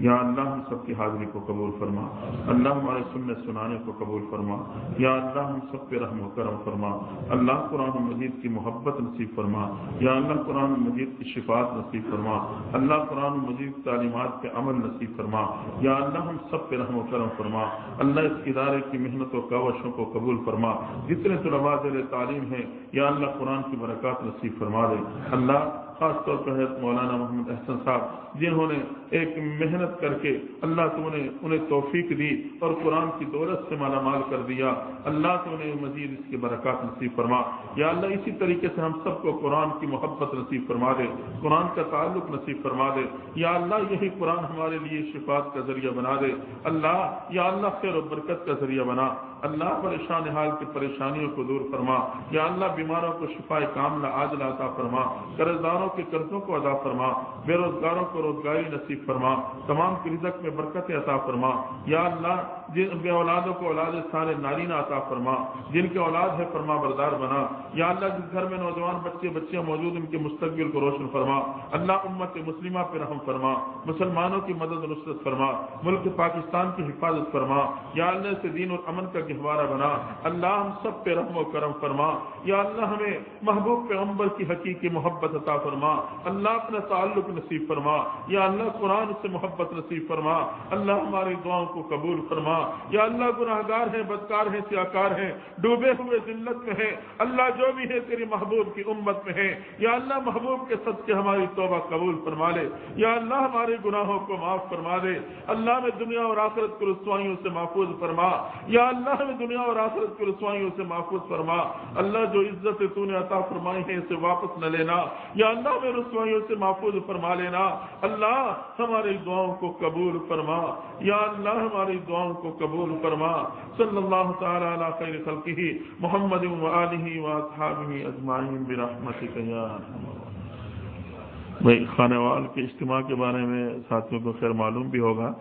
یا اللہ ہم سب کی حاضری کو قبول فرما، اللہ ہمارے سنت سنانے کو قبول فرما، یا اللہ ہم سب پہ رحم و کرم فرما، اللہ قرآن مجید کی محبت نصیب فرما، یا اللہ قرآن مجید کی شفاعت نصیب فرما، اللہ قرآن مجید تعلیمات کے عمل نصیب فرما، یا اللہ ہم سب پہ رحم و کرم فرما، اللہ اس ادارے کی محنت و کاوشوں کو قبول فرما، جتنے طلباء زیر تعلیم ہیں یا اللہ قرآن کی برکات نصیب فرما دے۔ اللہ خاص طور پر مولانا محمد احسن صاحب جنہوں نے ایک محنت کر کے اللہ تو نے انہیں توفیق دی اور قرآن کی دولت سے مالا مال کر دیا، اللہ تو نے مزید اس کی برکات نصیب فرما، یا اللہ اسی طریقے سے ہم سب کو قرآن کی محبت نصیب فرما دے، قرآن کا تعلق نصیب فرما دے، یا اللہ یہی قرآن ہمارے لیے شفاعت کا ذریعہ بنا دے، اللہ یا اللہ خیر و برکت کا ذریعہ بنا، اللہ پریشان حال کی پریشانیوں کو دور فرما، یا اللہ بیماروں کو شفا کاملہ عاجلہ عطا فرما، قرض داروں کے قرضوں کو ادا فرما، بے روزگاروں کو روزگاری نصیب فرما، تمام کی رزق میں برکت عطا فرما، یا اللہ جن بے اولادوں کو اولاد سارے نارینہ عطا فرما، جن کے اولاد ہے فرما بردار بنا، یا اللہ جس گھر میں نوجوان بچے بچیاں موجود ان کے مستقبل کو روشن فرما، اللہ امت مسلمہ پہ رحم فرما، مسلمانوں کی مدد و نصرت فرما، ملک پاکستان کی حفاظت فرما، یا اللہ سے دین اور امن کا گہوارہ بنا، اللہ ہم سب پہ رحم و کرم فرما، یا اللہ ہمیں محبوب پیغمبر کی حقیقی محبت عطا فرما، اللہ اپنا تعلق نصیب فرما، یا اللہ قرآن سے محبت نصیب فرما، اللہ ہماری دعاؤں کو قبول فرما، یا اللہ گناہگار ہیں، بدکار ہیں، سیاکار ہیں، ڈوبے ہوئے ذلت میں ہیں، اللہ جو بھی ہے تیری محبوب کی امت میں ہے، یا اللہ محبوب کے صدقے ہماری توبہ قبول فرما لے، یا اللہ ہمارے گناہوں کو معاف فرما دے، اللہ میں دنیا اور آخرت کو رسوائیوں سے محفوظ فرما، یا اللہ میں دنیا اور آخرت کو رسوائیوں سے محفوظ فرما، اللہ جو عزت تو نے عطا فرمائی ہے اسے واپس نہ لینا، یا اللہ میں رسوائیوں سے محفوظ فرما لینا، اللہ ہماری دعاؤں کو قبول فرما، یا اللہ ہماری دعاؤں کو قبول فرما، صلی اللہ تعالی علی خیر خلقہ محمد و آلہ و اصحابہ اجمعین برحمتک یا ارحم الراحمین۔ بھائی خانہ وال کے اجتماع کے بارے میں ساتھیوں کو خیر معلوم بھی ہوگا،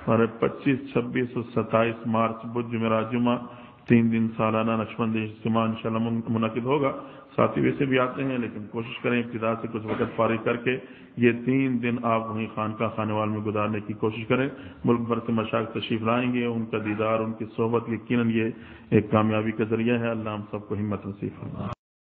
اور 25، 26 اور 27 مارچ بدھ جمعرات جمعہ 3 دن سالانہ نقشبند اجتماع انشاءاللہ منعقد ہوگا۔ ساتھی ویسے بھی آتے ہیں لیکن کوشش کریں ابتدا سے کچھ وقت فارغ کر کے یہ 3 دن آپ وہیں خانقاہ خانوال میں گزارنے کی کوشش کریں۔ ملک بھر سے مشائخ تشریف لائیں گے، ان کا دیدار، ان کی صحبت یقیناً یہ ایک کامیابی کا ذریعہ ہے۔ اللہ ہم سب کو ہمت نصیب فرمائے۔